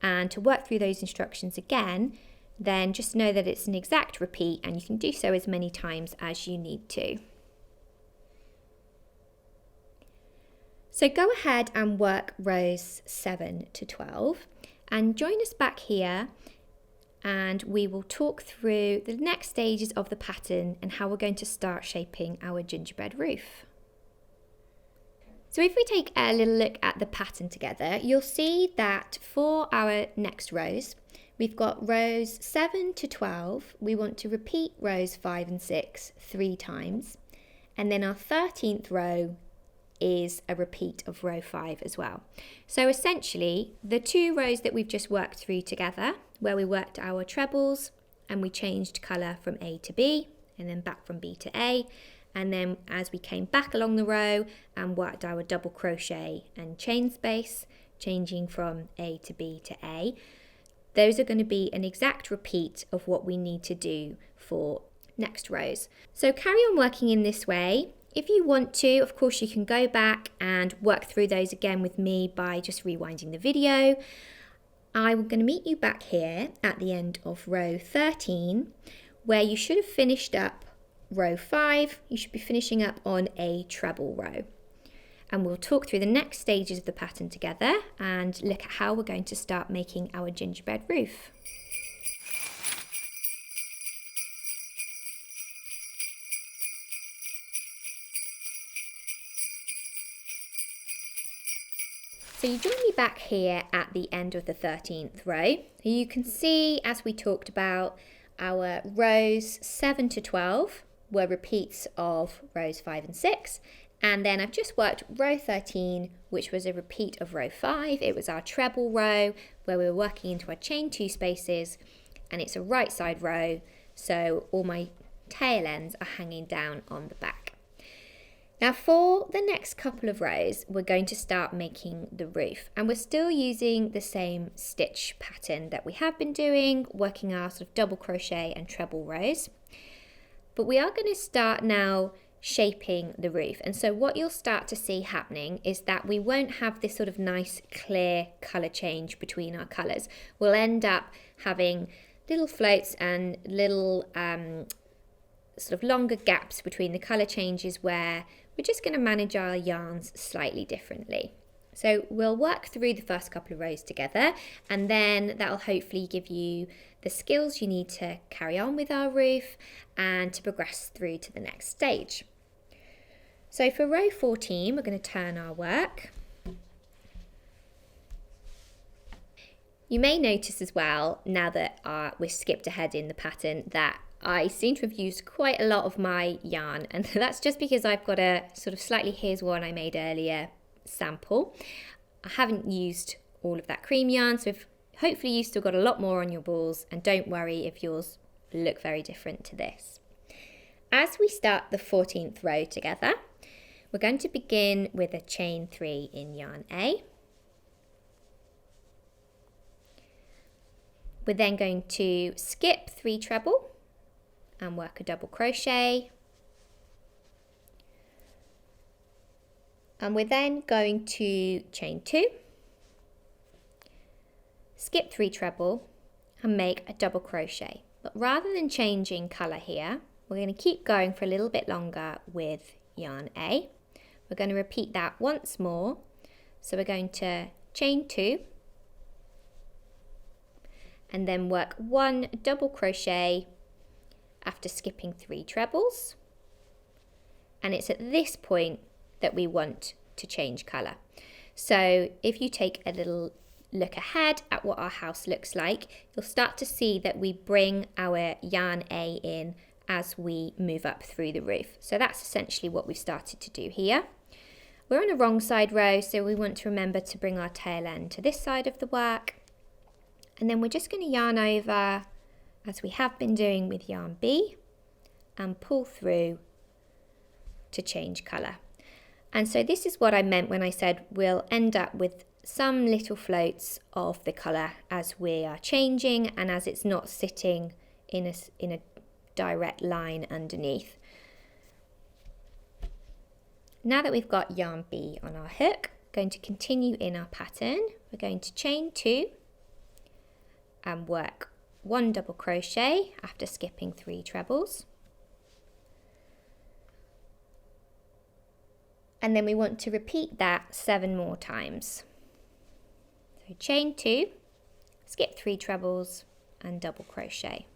and to work through those instructions again, then just know that it's an exact repeat and you can do so as many times as you need to. So go ahead and work rows 7 to 12 and join us back here, and we will talk through the next stages of the pattern and how we're going to start shaping our gingerbread roof. So if we take a little look at the pattern together, you'll see that for our next rows, we've got rows 7 to 12. We want to repeat rows 5 and 6 3 times. And then our 13th row is a repeat of row 5 as well. So essentially, the 2 rows that we've just worked through together, where we worked our trebles and we changed colour from A to B and then back from B to A, and then as we came back along the row and worked our double crochet and chain space, changing from A to B to A, those are going to be an exact repeat of what we need to do for next rows. So carry on working in this way. If you want to, of course, you can go back and work through those again with me by just rewinding the video. I'm going to meet you back here at the end of row 13, where you should have finished up row 5. You should be finishing up on a treble row. And we'll talk through the next stages of the pattern together and look at how we're going to start making our gingerbread roof. So you join me back here at the end of the 13th row. You can see, as we talked about, our rows 7 to 12 were repeats of rows 5 and 6. And then I've just worked row 13, which was a repeat of row 5. It was our treble row where we were working into our chain 2 spaces, and it's a right side row, so all my tail ends are hanging down on the back. Now for the next couple of rows, we're going to start making the roof, and we're still using the same stitch pattern that we have been doing, working our sort of double crochet and treble rows. But we are going to start now shaping the roof. And so what you'll start to see happening is that we won't have this sort of nice clear colour change between our colours. We'll end up having little floats and little sort of longer gaps between the colour changes where we're just going to manage our yarns slightly differently. So we'll work through the first couple of rows together, and then that'll hopefully give you the skills you need to carry on with our roof and to progress through to the next stage. So for row 14, we're going to turn our work. You may notice as well, now that we've skipped ahead in the pattern, that I seem to have used quite a lot of my yarn, and that's just because I've got a sort of slightly here's one I made earlier sample. I haven't used all of that cream yarn, so hopefully you've still got a lot more on your balls, and don't worry if yours look very different to this. As we start the 14th row together, we're going to begin with a chain 3 in yarn A. We're then going to skip 3 treble and work a double crochet, and we're then going to chain 2, skip 3 treble and make a double crochet. But rather than changing colour here, we're going to keep going for a little bit longer with yarn A. We're going to repeat that once more, so we're going to chain 2 and then work 1 double crochet after skipping 3 trebles, and it's at this point that we want to change colour. So if you take a little look ahead at what our house looks like, you'll start to see that we bring our yarn A in as we move up through the roof. So that's essentially what we've started to do here. We're on a wrong side row, so we want to remember to bring our tail end to this side of the work, and then we're just going to yarn over as we have been doing with yarn B and pull through to change colour. And so this is what I meant when I said we'll end up with some little floats of the colour as we are changing and as it's not sitting in a direct line underneath. Now that we've got yarn B on our hook, we're going to continue in our pattern. We're going to chain 2 and work 1 double crochet after skipping 3 trebles. And then we want to repeat that 7 more times. So chain 2, skip 3 trebles and double crochet.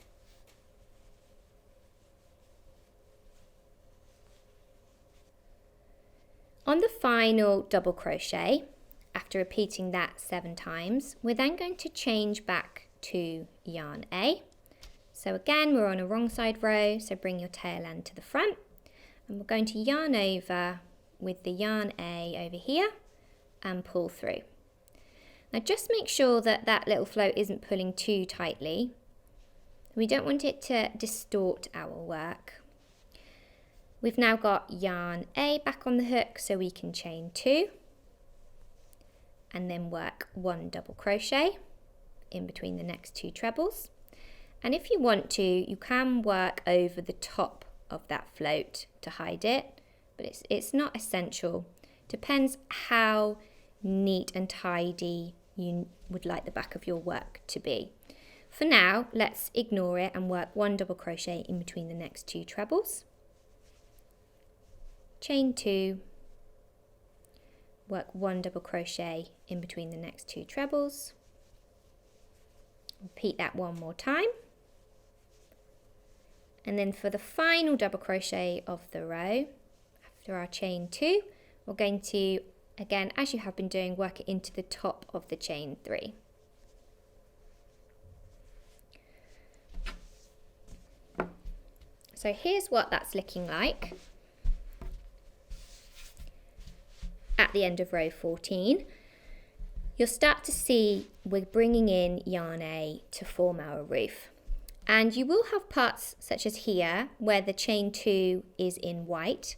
On the final double crochet, after repeating that 7 times, we're then going to change back to yarn A. So again, we're on a wrong side row, so bring your tail end to the front, and we're going to yarn over with the yarn A over here and pull through. Now just make sure that that little float isn't pulling too tightly. We don't want it to distort our work. We've now got yarn A back on the hook, so we can chain 2 and then work 1 double crochet in between the next 2 trebles. And if you want to, you can work over the top of that float to hide it, but it's not essential. Depends how neat and tidy you would like the back of your work to be. For now, let's ignore it and work 1 double crochet in between the next 2 trebles. Chain 2, work 1 double crochet in between the next 2 trebles. Repeat that 1 more time. And then for the final double crochet of the row, after our chain 2, we're going to, again, as you have been doing, work it into the top of the chain 3. So here's what that's looking like at the end of row 14. You'll start to see we're bringing in yarn A to form our roof. And you will have parts such as here where the chain 2 is in white,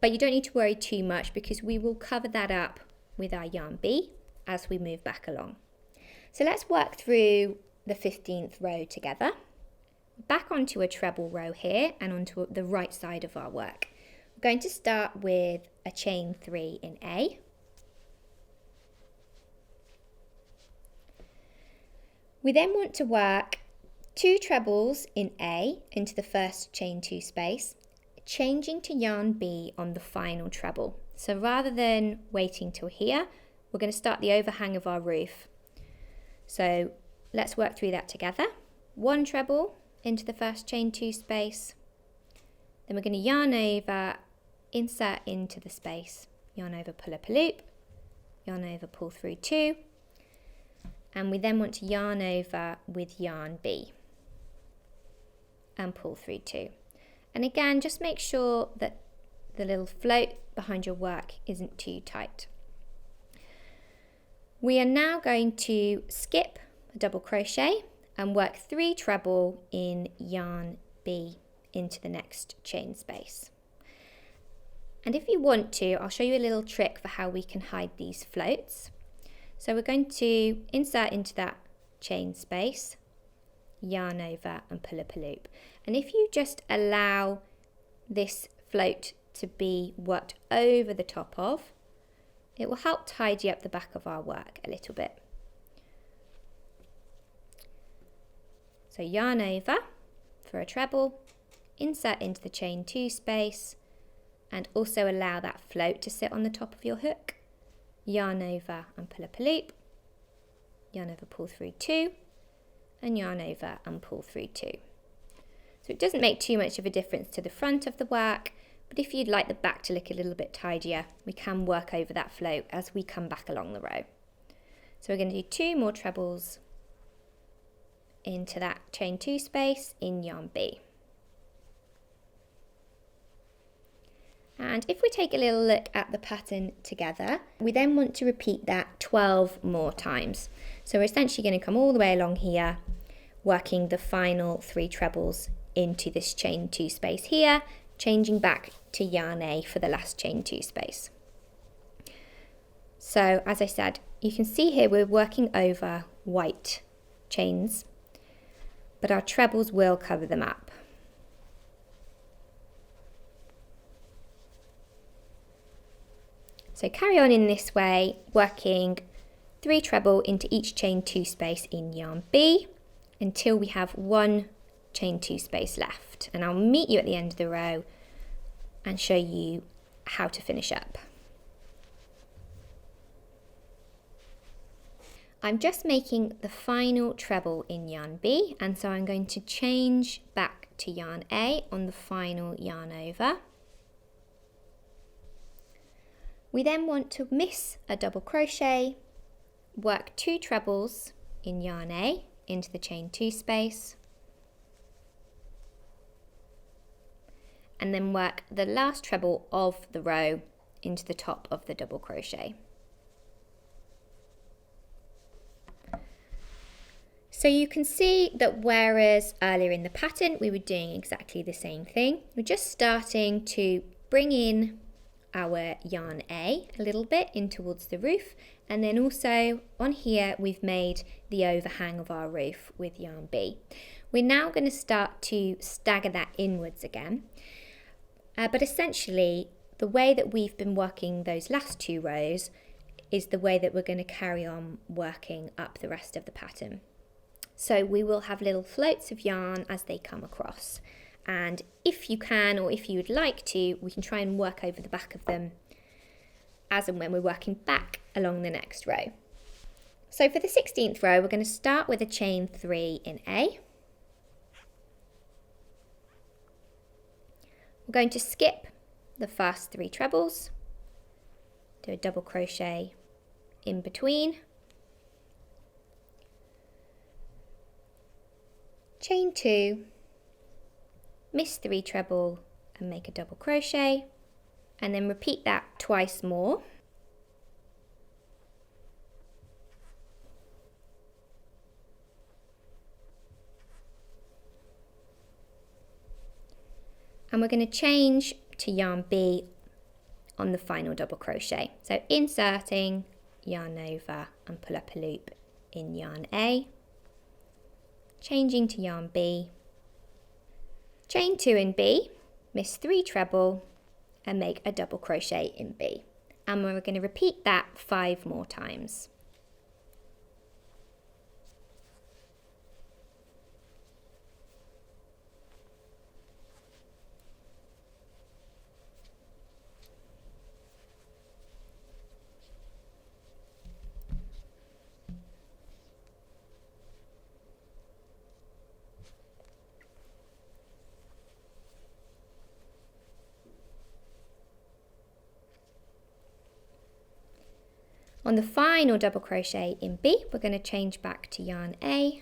but you don't need to worry too much because we will cover that up with our yarn B as we move back along. So let's work through the 15th row together. Back onto a treble row here and onto the right side of our work. We're going to start with a chain 3 in A. We then want to work 2 trebles in A into the first chain 2 space, changing to yarn B on the final treble. So rather than waiting till here, we're going to start the overhang of our roof. So let's work through that together. 1 treble into the first chain 2 space, then we're going to yarn over, insert into the space, yarn over, pull up a loop, yarn over, pull through 2, and we then want to yarn over with yarn B and pull through 2. And again, just make sure that the little float behind your work isn't too tight. We are now going to skip a double crochet and work 3 treble in yarn B into the next chain space. And if you want to, I'll show you a little trick for how we can hide these floats. So we're going to insert into that chain space, yarn over and pull up a loop. And if you just allow this float to be worked over the top of, it will help tidy up the back of our work a little bit. So yarn over for a treble, insert into the chain 2 space, and also allow that float to sit on the top of your hook. Yarn over and pull up a loop, yarn over, pull through 2, and yarn over and pull through 2. So it doesn't make too much of a difference to the front of the work, but if you'd like the back to look a little bit tidier, we can work over that float as we come back along the row. So we're going to do 2 more trebles into that chain 2 space in yarn B. And if we take a little look at the pattern together, we then want to repeat that 12 more times. So we're essentially going to come all the way along here, working the final 3 trebles into this chain 2 space here, changing back to yarn A for the last chain 2 space. So as I said, you can see here we're working over white chains, but our trebles will cover them up. So carry on in this way, working 3 treble into each chain 2 space in yarn B until we have 1 chain 2 space left. And I'll meet you at the end of the row and show you how to finish up. I'm just making the final treble in yarn B, and so I'm going to change back to yarn A on the final yarn over. We then want to miss a double crochet, work 2 trebles in yarn A into the chain 2 space, and then work the last treble of the row into the top of the double crochet. So you can see that whereas earlier in the pattern we were doing exactly the same thing, we're just starting to bring in our yarn A a little bit in towards the roof, and then also on here we've made the overhang of our roof with yarn B. We're now going to start to stagger that inwards again, but essentially the way that we've been working those last 2 rows is the way that we're going to carry on working up the rest of the pattern. So we will have little floats of yarn as they come across, and if you can, or if you would like to, we can try and work over the back of them as and when we're working back along the next row. So for the 16th row, we're going to start with a chain 3 in A. We're going to skip the first 3 trebles, do a double crochet in between, chain 2, miss 3 treble and make a double crochet, and then repeat that twice more. And we're going to change to yarn B on the final double crochet. So inserting, yarn over and pull up a loop in yarn A, changing to yarn B, chain 2 in B, miss 3 treble and make a double crochet in B, and we're going to repeat that 5 more times. On the final double crochet in B, we're going to change back to yarn A.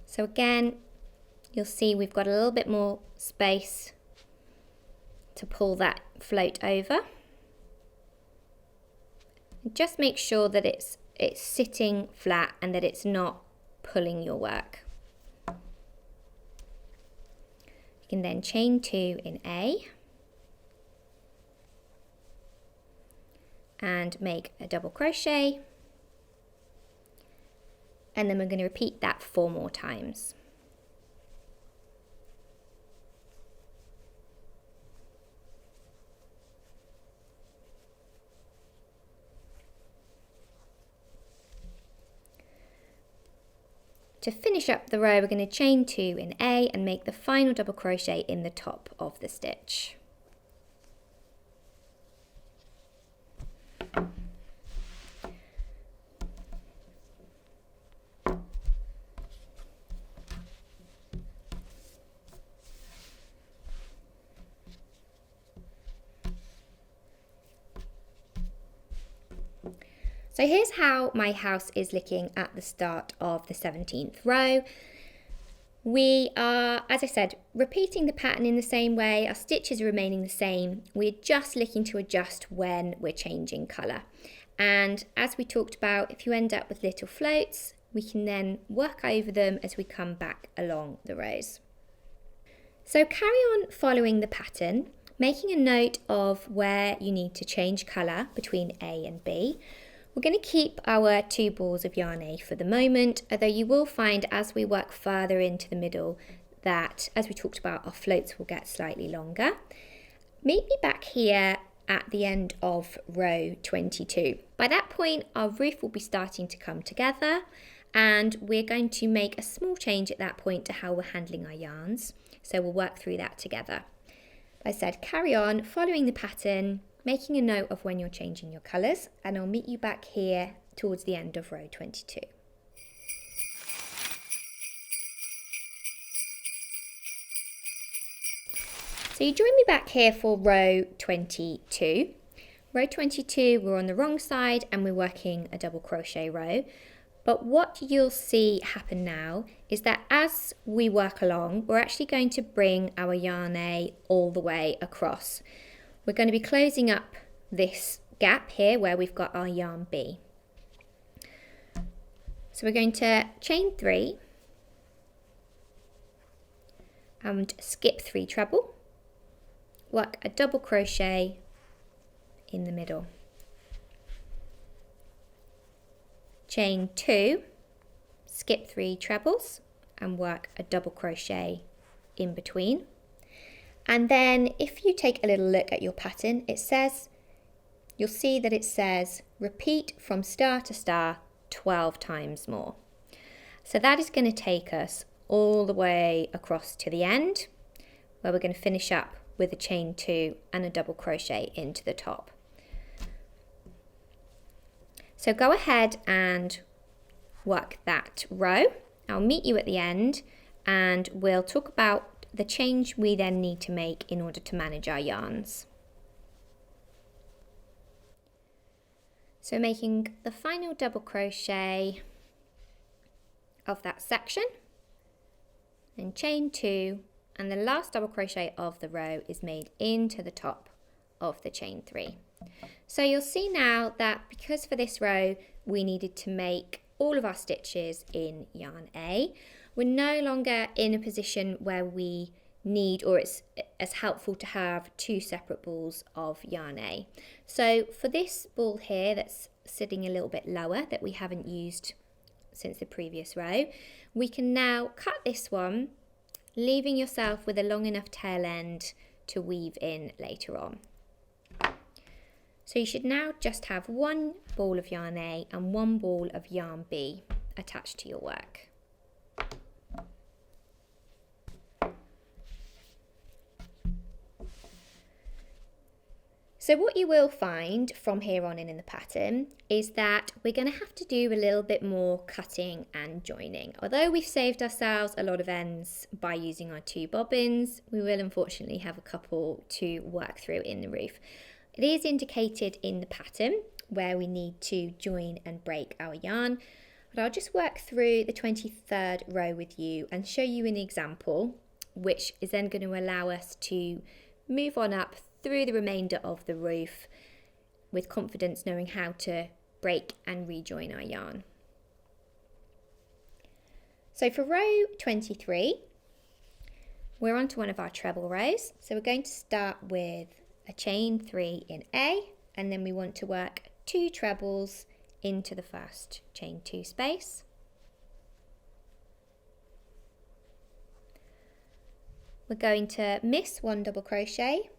So again, you'll see we've got a little bit more space to pull that float over. And just make sure that it's sitting flat and that it's not pulling your work. You can then chain 2 in A and make a double crochet, and then we're going to repeat that 4 more times. To finish up the row, we're going to chain 2 in A and make the final double crochet in the top of the stitch. So here's how my house is looking at the start of the 17th row. We are, as I said, repeating the pattern in the same way. Our stitches are remaining the same. We're just looking to adjust when we're changing colour. And as we talked about, if you end up with little floats, we can then work over them as we come back along the rows. So carry on following the pattern. Making a note of where you need to change colour between A and B. We're going to keep our 2 balls of yarn A for the moment, although you will find as we work further into the middle that, as we talked about, our floats will get slightly longer. Meet me back here at the end of row 22. By that point, our roof will be starting to come together, and we're going to make a small change at that point to how we're handling our yarns. So we'll work through that together. I said carry on following the pattern, making a note of when you're changing your colours, and I'll meet you back here towards the end of row 22. So you join me back here for row 22. Row 22, we're on the wrong side and we're working a double crochet row. But what you'll see happen now is that as we work along, we're actually going to bring our yarn A all the way across. We're going to be closing up this gap here where we've got our yarn B. So we're going to chain 3 and skip 3 treble, work a double crochet in the middle. Chain 2, skip 3 trebles and work a double crochet in between. And then if you take a little look at your pattern, you'll see that it says repeat from star to star 12 times more. So that is going to take us all the way across to the end, where we're going to finish up with a chain 2 and a double crochet into the top. So go ahead and work that row. I'll meet you at the end and we'll talk about the change we then need to make in order to manage our yarns. So making the final double crochet of that section, and chain 2, and the last double crochet of the row is made into the top of the chain 3. So you'll see now that because for this row we needed to make all of our stitches in yarn A, we're no longer in a position where we need, or it's as helpful to have 2 separate balls of yarn A. So for this ball here that's sitting a little bit lower that we haven't used since the previous row, we can now cut this one, leaving yourself with a long enough tail end to weave in later on. So you should now just have 1 ball of yarn A and 1 ball of yarn B attached to your work. So what you will find from here on in the pattern is that we're going to have to do a little bit more cutting and joining. Although we've saved ourselves a lot of ends by using our 2 bobbins, we will unfortunately have a couple to work through in the roof. It is indicated in the pattern where we need to join and break our yarn, but I'll just work through the 23rd row with you and show you an example, which is then going to allow us to move on up through the remainder of the roof with confidence, knowing how to break and rejoin our yarn. So for row 23, we're on to one of our treble rows. So we're going to start with a chain 3 in A, and then we want to work 2 trebles into the first chain 2 space. We're going to miss 1 double crochet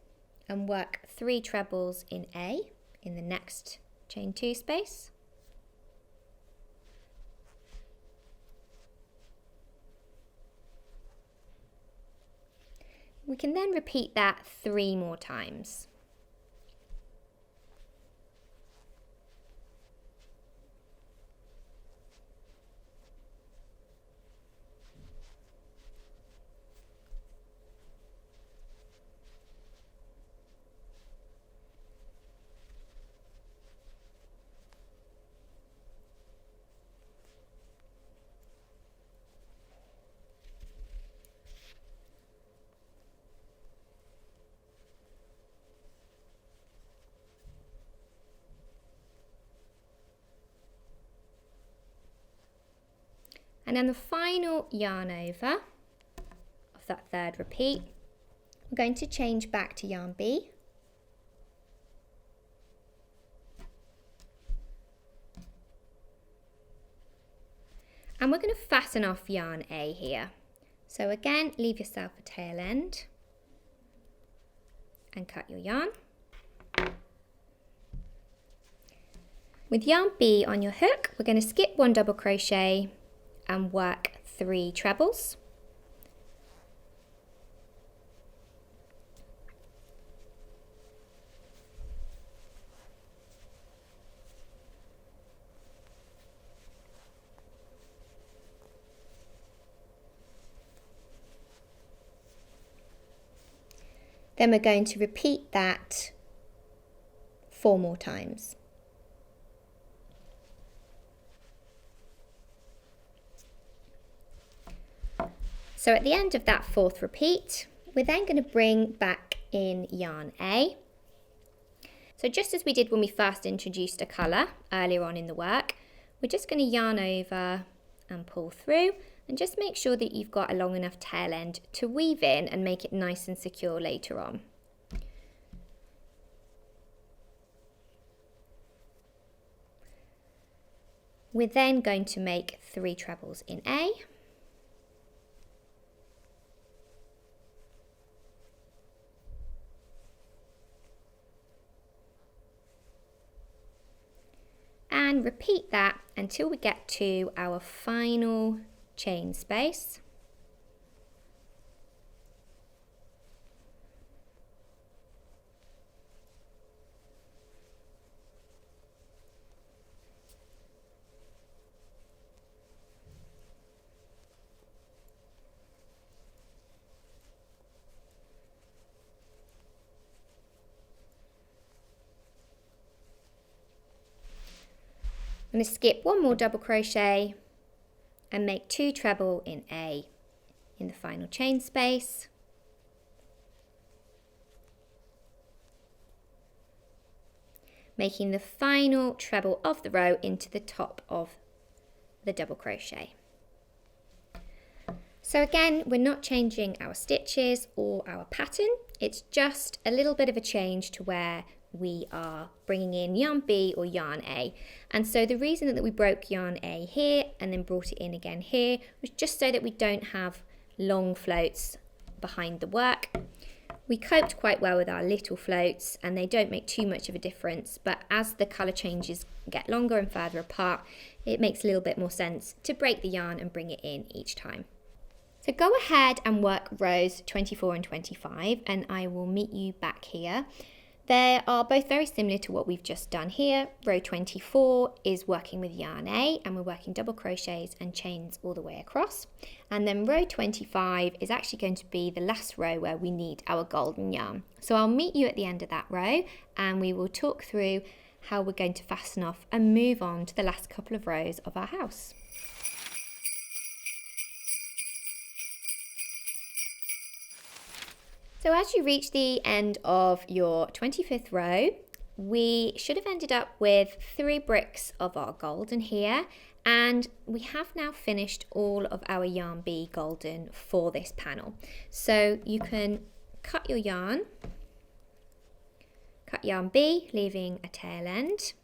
and work 3 trebles in A in the next chain 2 space. We can then repeat that 3 more times. And then the final yarn over of that 3rd repeat, we're going to change back to yarn B. And we're going to fasten off yarn A here. So again, leave yourself a tail end and cut your yarn. With yarn B on your hook, we're going to skip 1 double crochet and work 3 trebles. Then we're going to repeat that 4 more times. So at the end of that 4th repeat, we're then going to bring back in yarn A. So just as we did when we first introduced a colour earlier on in the work, we're just going to yarn over and pull through, and just make sure that you've got a long enough tail end to weave in and make it nice and secure later on. We're then going to make 3 trebles in A. And repeat that until we get to our final chain space. I'm going to skip 1 more double crochet and make 2 treble in A in the final chain space. Making the final treble of the row into the top of the double crochet. So again, we're not changing our stitches or our pattern. It's just a little bit of a change to where we are bringing in yarn B or yarn A. And so the reason that we broke yarn A here and then brought it in again here was just so that we don't have long floats behind the work. We coped quite well with our little floats and they don't make too much of a difference, but as the colour changes get longer and further apart, it makes a little bit more sense to break the yarn and bring it in each time. So go ahead and work rows 24 and 25 and I will meet you back here. They are both very similar to what we've just done here. Row 24 is working with yarn A and we're working double crochets and chains all the way across. And then row 25 is actually going to be the last row where we need our golden yarn. So I'll meet you at the end of that row and we will talk through how we're going to fasten off and move on to the last couple of rows of our house. So as you reach the end of your 25th row, we should have ended up with 3 bricks of our golden here, and we have now finished all of our yarn B golden for this panel. So you can cut your yarn, cut yarn B, leaving a tail end,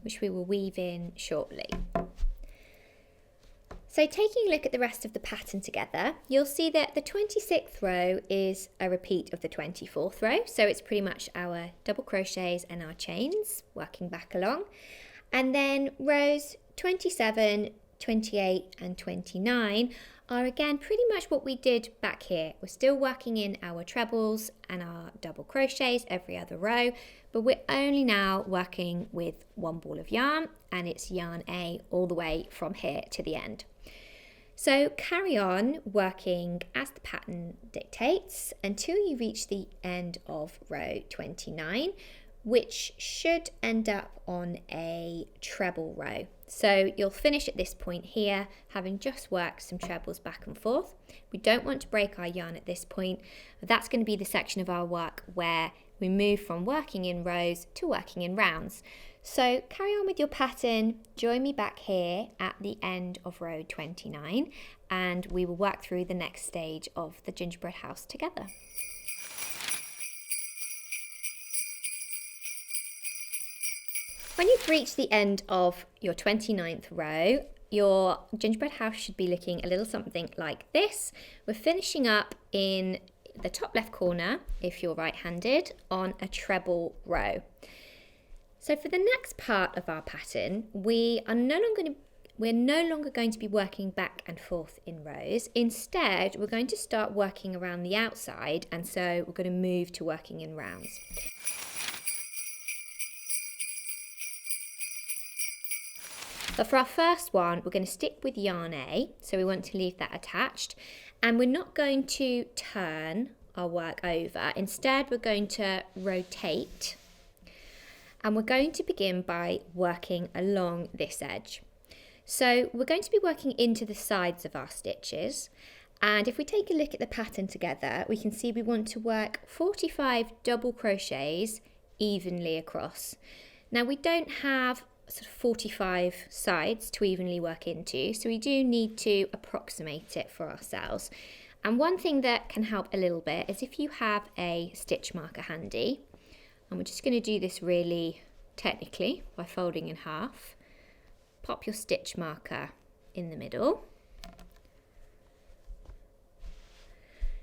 which we will weave in shortly. So taking a look at the rest of the pattern together, you'll see that the 26th row is a repeat of the 24th row. So it's pretty much our double crochets and our chains working back along. And then rows 27, 28 and 29 are again pretty much what we did back here. We're still working in our trebles and our double crochets every other row, but we're only now working with 1 ball of yarn and it's yarn A all the way from here to the end. So carry on working as the pattern dictates until you reach the end of row 29, which should end up on a treble row. So you'll finish at this point here, having just worked some trebles back and forth. We don't want to break our yarn at this point. That's going to be the section of our work where we move from working in rows to working in rounds. So carry on with your pattern, join me back here at the end of row 29 and we will work through the next stage of the gingerbread house together. When you've reached the end of your 29th row, your gingerbread house should be looking a little something like this. We're finishing up in the top left corner, if you're right-handed, on a treble row. So for the next part of our pattern, we're no longer going to be working back and forth in rows. Instead, we're going to start working around the outside, and so we're going to move to working in rounds. But for our first one, we're going to stick with yarn A, so we want to leave that attached, and we're not going to turn our work over. Instead, we're going to rotate, and we're going to begin by working along this edge. So we're going to be working into the sides of our stitches, and if we take a look at the pattern together, we can see we want to work 45 double crochets evenly across. Now we don't have sort of 45 sides to evenly work into, so we do need to approximate it for ourselves. And one thing that can help a little bit is if you have a stitch marker handy, and we're just going to do this really technically by folding in half. Pop your stitch marker in the middle.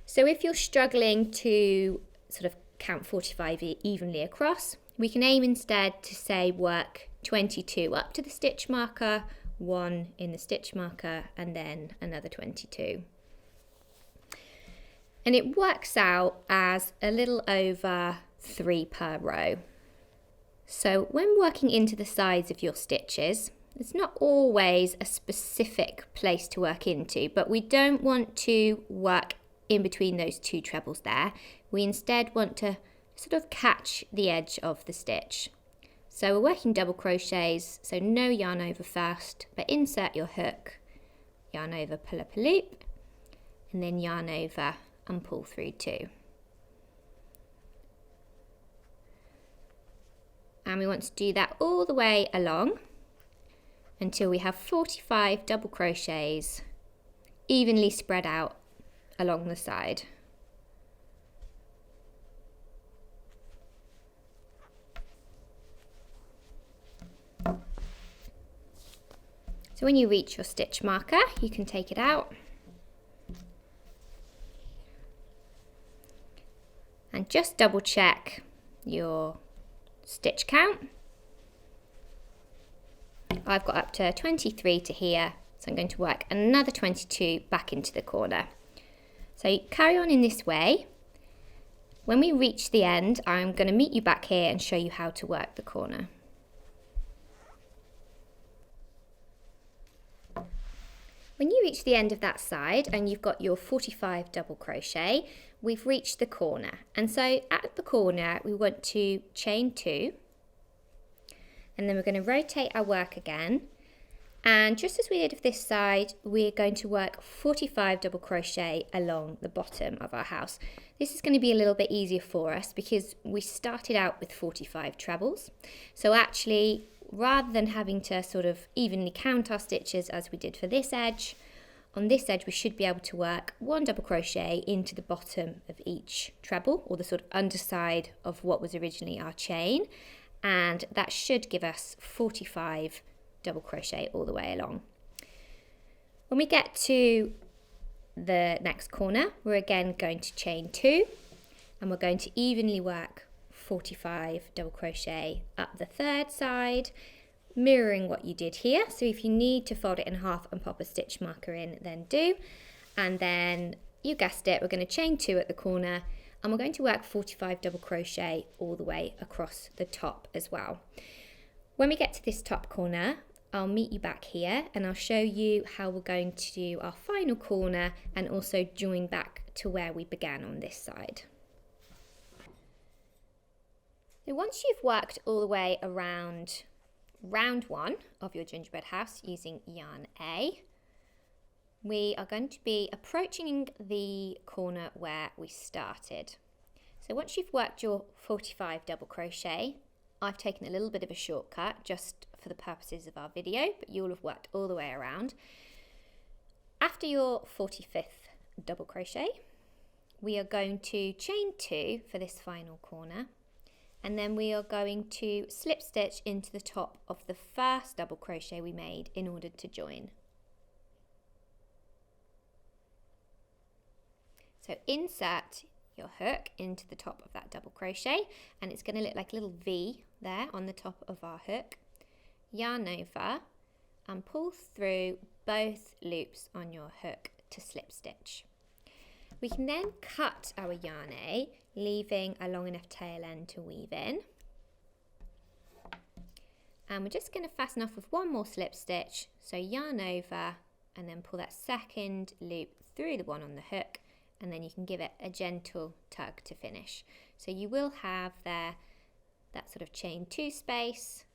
So if you're struggling to sort of count 45 evenly across, we can aim instead to say work 22 up to the stitch marker, 1 in the stitch marker, and then another 22. And it works out as a little over 3 per row. So when working into the sides of your stitches, it's not always a specific place to work into, but we don't want to work in between those two trebles there. We instead want to sort of catch the edge of the stitch. So we're working double crochets, so no yarn over first, but insert your hook, yarn over, pull up a loop, and then yarn over and pull through 2. And we want to do that all the way along until we have 45 double crochets evenly spread out along the side. So when you reach your stitch marker, you can take it out and just double check your stitch count. I've got up to 23 to here, so I'm going to work another 22 back into the corner. So you carry on in this way. When we reach the end, I'm going to meet you back here and show you how to work the corner. When you reach the end of that side and you've got your 45 double crochet, we've reached the corner. And so at the corner, we want to chain 2, and then we're going to rotate our work again. And just as we did with this side, we're going to work 45 double crochet along the bottom of our house. This is going to be a little bit easier for us because we started out with 45 trebles. So actually, rather than having to sort of evenly count our stitches as we did for this edge, on this edge we should be able to work 1 double crochet into the bottom of each treble, or the sort of underside of what was originally our chain, and that should give us 45 double crochet all the way along. When we get to the next corner, we're again going to chain 2, and we're going to evenly work 45 double crochet up the third side, mirroring what you did here. So if you need to fold it in half and pop a stitch marker in, then do. And then you guessed it, we're going to chain 2 at the corner, and we're going to work 45 double crochet all the way across the top as well. When we get to this top corner, I'll meet you back here and I'll show you how we're going to do our final corner and also join back to where we began on this side. So once you've worked all the way around round 1 of your gingerbread house using yarn A, we are going to be approaching the corner where we started. So once you've worked your 45 double crochet, I've taken a little bit of a shortcut just for the purposes of our video, but you'll have worked all the way around. After your 45th double crochet, we are going to chain 2 for this final corner, and then we are going to slip stitch into the top of the first double crochet we made in order to join. So insert your hook into the top of that double crochet, and it's going to look like a little V there on the top of our hook. Yarn over and pull through both loops on your hook to slip stitch. We can then cut our yarn A, leaving a long enough tail end to weave in. And we're just going to fasten off with one more slip stitch, so yarn over and then pull that second loop through the one on the hook, and then you can give it a gentle tug to finish. So you will have there that sort of chain 2 space,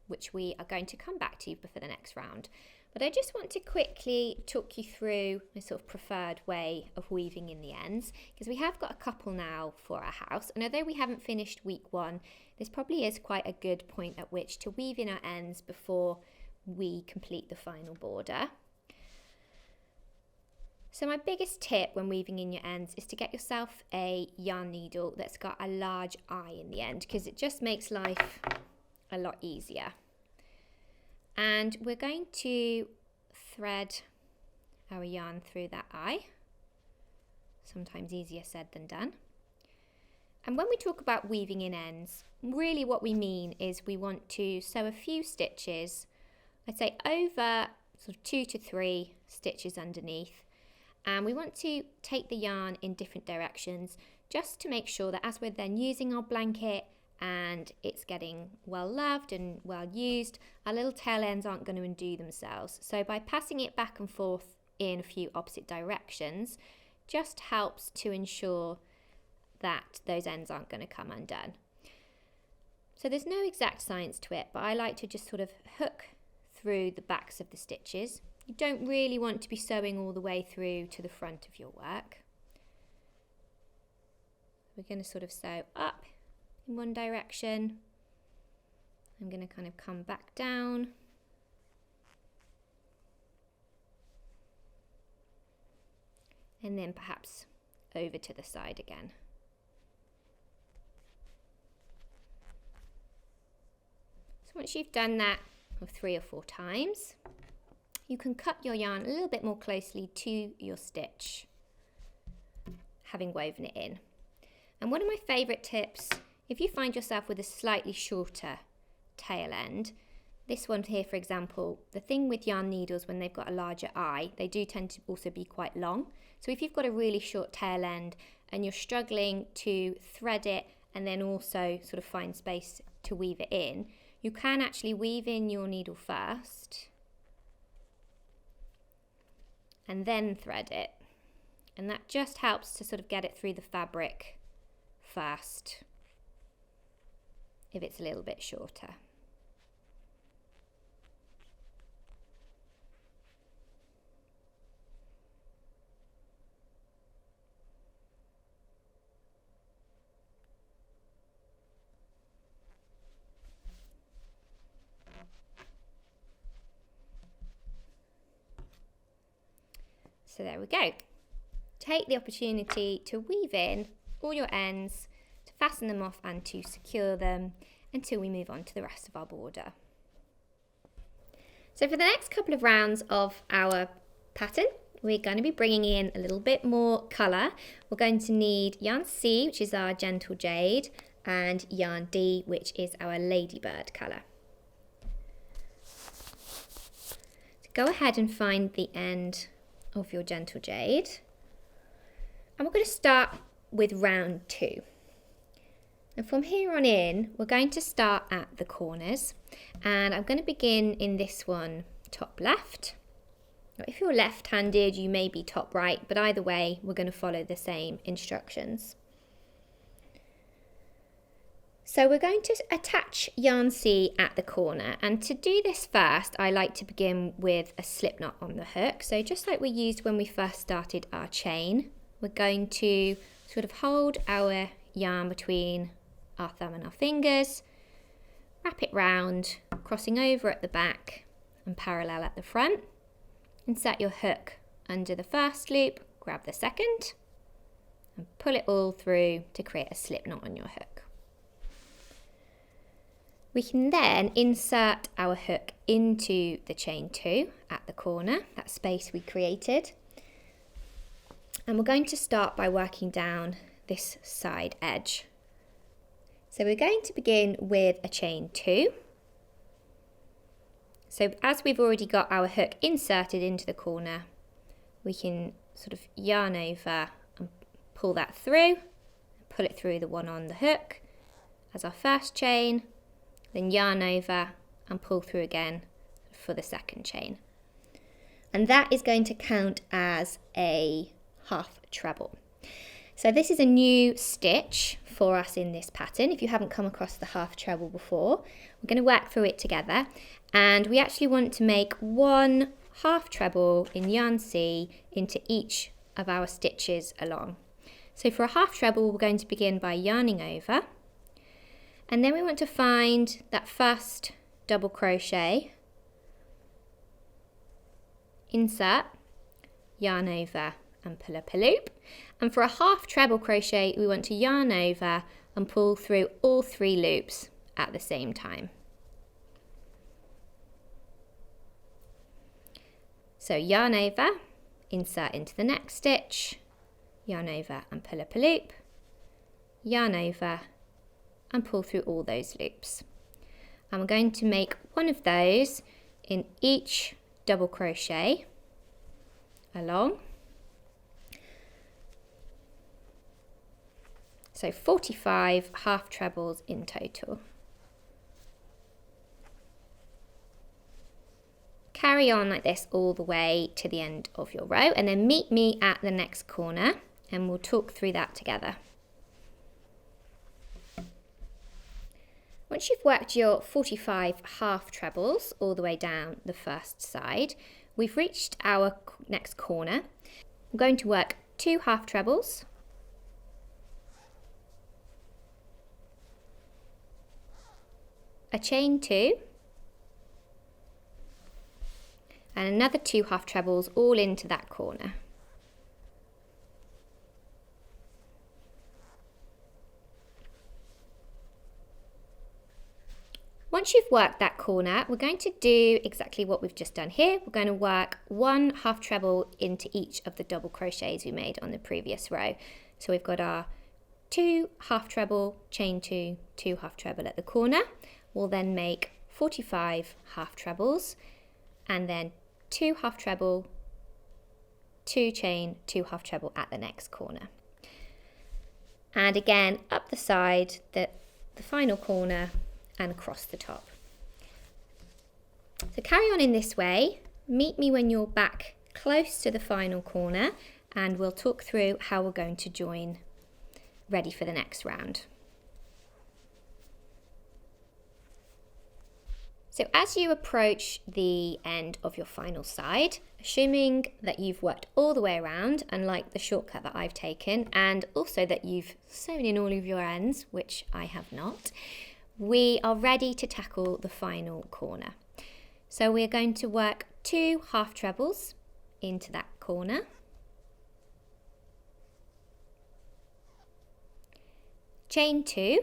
which we are going to come back to for the next round. But I just want to quickly talk you through my sort of preferred way of weaving in the ends, because we have got a couple now for our house, and although we haven't finished week 1, this probably is quite a good point at which to weave in our ends before we complete the final border. So my biggest tip when weaving in your ends is to get yourself a yarn needle that's got a large eye in the end, because it just makes life a lot easier. And we're going to thread our yarn through that eye. Sometimes easier said than done. And when we talk about weaving in ends, really what we mean is we want to sew a few stitches, I'd say over sort of 2 to 3 stitches underneath. And we want to take the yarn in different directions just to make sure that as we're then using our blanket and it's getting well loved and well used, our little tail ends aren't going to undo themselves. So by passing it back and forth in a few opposite directions just helps to ensure that those ends aren't going to come undone. So there's no exact science to it, but I like to just sort of hook through the backs of the stitches. You don't really want to be sewing all the way through to the front of your work. We're going to sort of sew up in one direction. I'm going to kind of come back down. And then perhaps over to the side again. So once you've done that 3 or 4 times, you can cut your yarn a little bit more closely to your stitch, having woven it in. And one of my favourite tips, if you find yourself with a slightly shorter tail end, this one here for example, the thing with yarn needles when they've got a larger eye, they do tend to also be quite long. So if you've got a really short tail end and you're struggling to thread it and then also sort of find space to weave it in, you can actually weave in your needle first and then thread it, and that just helps to sort of get it through the fabric first if it's a little bit shorter. So there we go. Take the opportunity to weave in all your ends, to fasten them off and to secure them until we move on to the rest of our border. So for the next couple of rounds of our pattern, we're going to be bringing in a little bit more colour. We're going to need yarn C, which is our gentle jade, and yarn D, which is our ladybird colour. So go ahead and find the end of your gentle jade, and we're going to start with round 2. And from here on in, we're going to start at the corners, and I'm going to begin in this one top left. Now, if you're left-handed, you may be top right, but either way, we're going to follow the same instructions. So we're going to attach yarn C at the corner, and to do this first I like to begin with a slip knot on the hook. So just like we used when we first started our chain, we're going to sort of hold our yarn between our thumb and our fingers, wrap it round, crossing over at the back and parallel at the front. Insert your hook under the first loop, grab the second and pull it all through to create a slip knot on your hook. We can then insert our hook into the chain 2 at the corner, that space we created. And we're going to start by working down this side edge. So we're going to begin with a chain 2. So as we've already got our hook inserted into the corner, we can sort of yarn over and pull that through, pull it through the one on the hook as our first chain, then yarn over and pull through again for the second chain. And that is going to count as a half treble. So this is a new stitch for us in this pattern. If you haven't come across the half treble before, we're going to work through it together, and we actually want to make one half treble in yarn C into each of our stitches along. So for a half treble, we're going to begin by yarning over, and then we want to find that first double crochet, insert, yarn over and pull up a loop. And for a half treble crochet, we want to yarn over and pull through all 3 loops at the same time. So yarn over, insert into the next stitch, yarn over and pull up a loop, yarn over and pull through all those loops. And we're going to make one of those in each double crochet along. So 45 half trebles in total. Carry on like this all the way to the end of your row, and then meet me at the next corner and we'll talk through that together. Once you've worked your 45 half trebles all the way down the first side, we've reached our next corner. I'm going to work 2 half trebles, a chain 2, and another 2 half trebles all into that corner. Once you've worked that corner, we're going to do exactly what we've just done here. We're going to work 1 half treble into each of the double crochets we made on the previous row. So we've got our 2 half treble, chain 2, 2 half treble at the corner. We'll then make 45 half trebles, and then 2 half treble, 2 chain, 2 half treble at the next corner. And again, up the side, the final corner, and across the top. So carry on in this way. Meet me when you're back close to the final corner, and we'll talk through how we're going to join ready for the next round. So as you approach the end of your final side, assuming that you've worked all the way around, unlike the shortcut that I've taken, and also that you've sewn in all of your ends, which I have not, we are ready to tackle the final corner. So we're going to work 2 half trebles into that corner, chain 2,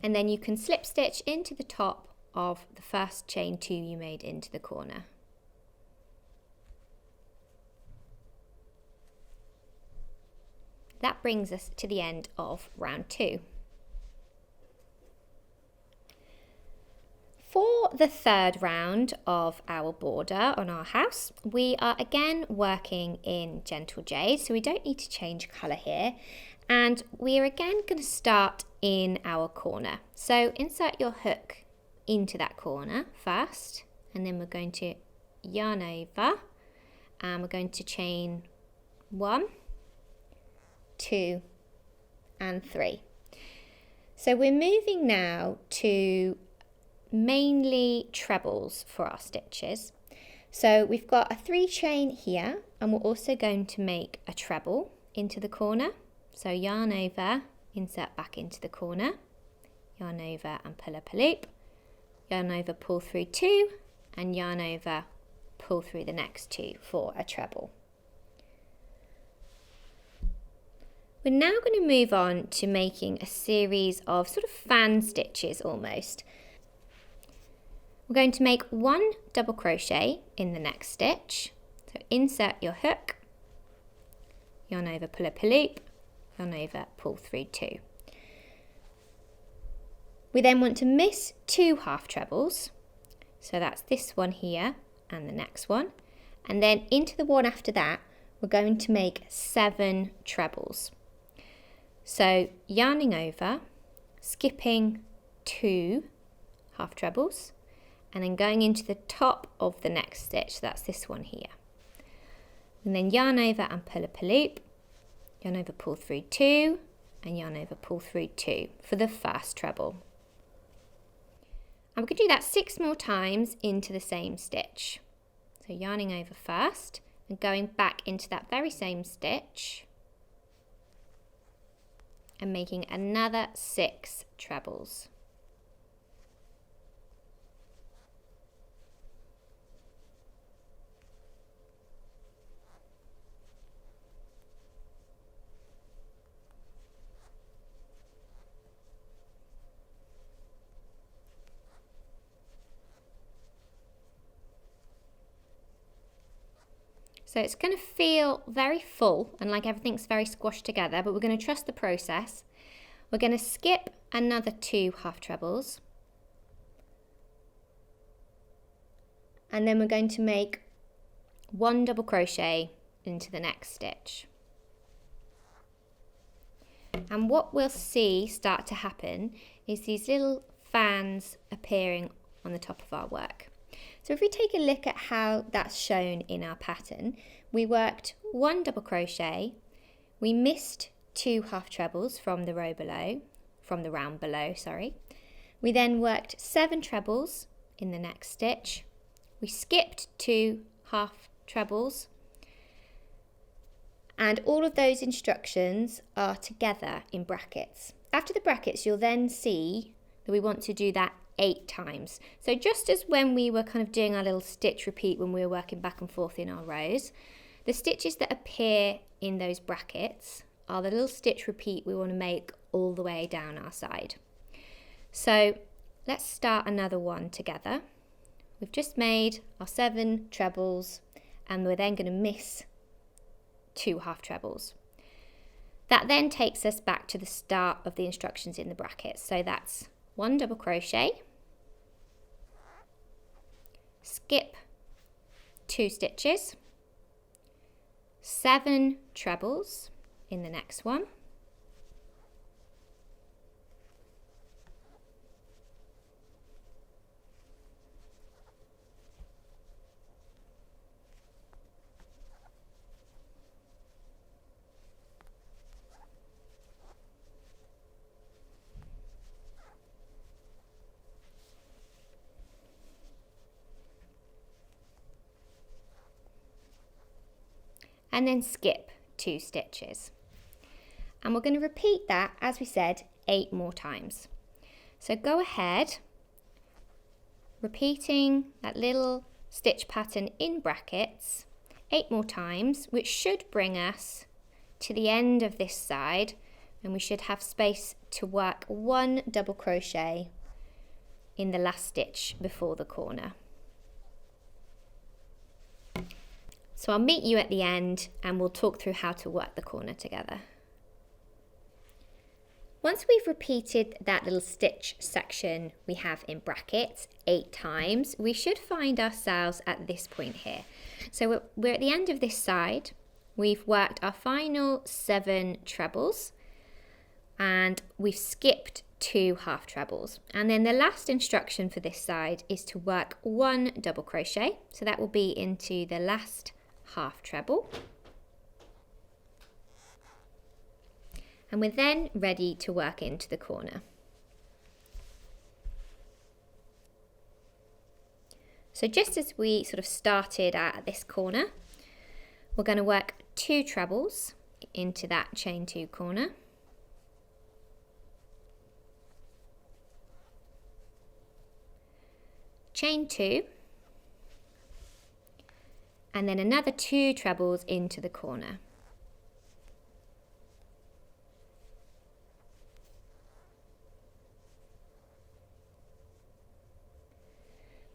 and then you can slip stitch into the top of the first chain 2 you made into the corner. That brings us to the end of round 2. For the third round of our border on our house, we are again working in Gentle Jade, so we don't need to change colour here. And we are again going to start in our corner. So insert your hook into that corner first, and then we're going to yarn over, and we're going to chain 1, 2, and 3. So we're moving now to mainly trebles for our stitches. So we've got a 3 chain here, and we're also going to make a treble into the corner. So yarn over, insert back into the corner, yarn over and pull up a loop, yarn over, pull through 2, and yarn over, pull through the next 2 for a treble. We're now going to move on to making a series of sort of fan stitches almost. We're going to make 1 double crochet in the next stitch. So insert your hook, yarn over, pull up a loop, yarn over, pull through 2. We then want to miss 2 half trebles. So that's this one here and the next one. And then into the one after that, we're going to make 7 trebles. So yarning over, skipping 2 half trebles, and then going into the top of the next stitch, so that's this one here. And then yarn over and pull up a loop, yarn over, pull through 2, and yarn over, pull through 2 for the first treble. And we're going to do that 6 more times into the same stitch. So yarning over first and going back into that very same stitch and making another 6 trebles. So it's going to feel very full and like everything's very squashed together, but we're going to trust the process. We're going to skip another 2 half trebles. And then we're going to make 1 double crochet into the next stitch. And what we'll see start to happen is these little fans appearing on the top of our work. So if we take a look at how that's shown in our pattern, we worked 1 double crochet, we missed 2 half trebles from the round below, sorry. We then worked 7 trebles in the next stitch. We skipped 2 half trebles. And all of those instructions are together in brackets. After the brackets, you'll then see that we want to do that 8 times. So just as when we were kind of doing our little stitch repeat when we were working back and forth in our rows, the stitches that appear in those brackets are the little stitch repeat we want to make all the way down our side. So let's start another one together. We've just made our 7 trebles and we're then going to miss 2 half trebles. That then takes us back to the start of the instructions in the brackets. So that's 1 double crochet, skip 2 stitches, 7 trebles in the next one, and then skip 2 stitches. And we're going to repeat that, as we said, 8 more times. So go ahead, repeating that little stitch pattern in brackets 8 more times, which should bring us to the end of this side, and we should have space to work 1 double crochet in the last stitch before the corner. So I'll meet you at the end and we'll talk through how to work the corner together. Once we've repeated that little stitch section we have in brackets 8 times, we should find ourselves at this point here. So we're at the end of this side. We've worked our final 7 trebles and we've skipped 2 half trebles. And then the last instruction for this side is to work 1 double crochet. So that will be into the last half treble. And we're then ready to work into the corner. So just as we sort of started at this corner, we're going to work 2 trebles into that chain 2 corner. Chain 2, and then another 2 trebles into the corner.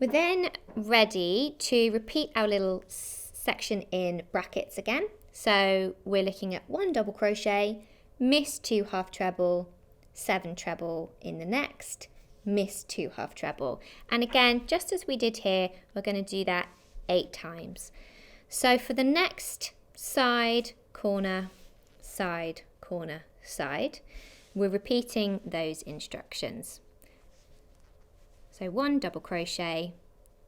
We're then ready to repeat our little section in brackets again. So we're looking at 1 double crochet, miss 2 half treble, 7 treble in the next, miss 2 half treble. And again, just as we did here, we're going to do that 8 times. So for the next side, corner, side, corner, side, we're repeating those instructions. So 1 double crochet,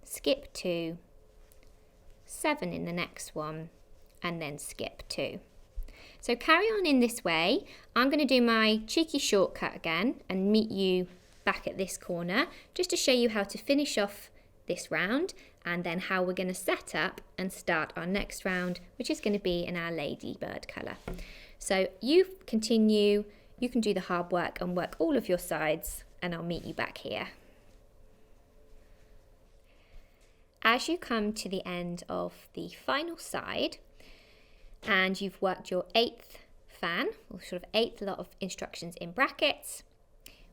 skip 2, 7 in the next one, and then skip 2. So carry on in this way. I'm going to do my cheeky shortcut again and meet you back at this corner just to show you how to finish off this round and then how we're going to set up and start our next round, which is going to be in our ladybird colour. So you continue, you can do the hard work and work all of your sides, and I'll meet you back here. As you come to the end of the final side and you've worked your 8th fan, or sort of 8th lot of instructions in brackets,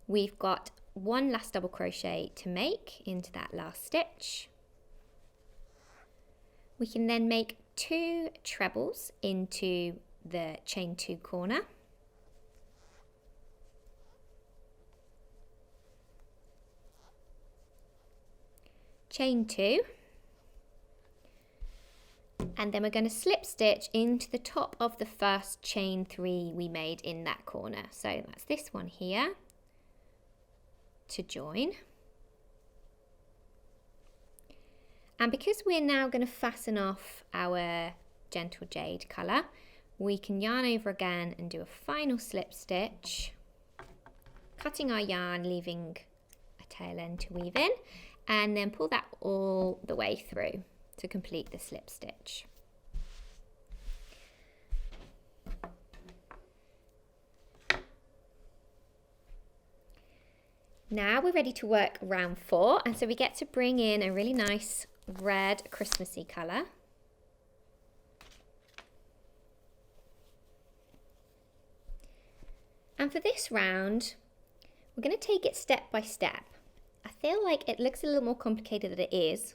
we've got 1 last double crochet to make into that last stitch. We can then make 2 trebles into the chain 2 corner. Chain 2. And then we're going to slip stitch into the top of the first chain 3 we made in that corner. So that's this one here to join. And because we're now going to fasten off our gentle jade colour, we can yarn over again and do a final slip stitch, cutting our yarn, leaving a tail end to weave in, and then pull that all the way through to complete the slip stitch. Now we're ready to work round 4, and so we get to bring in a really nice red Christmassy colour. And for this round, we're going to take it step by step. I feel like it looks a little more complicated than it is,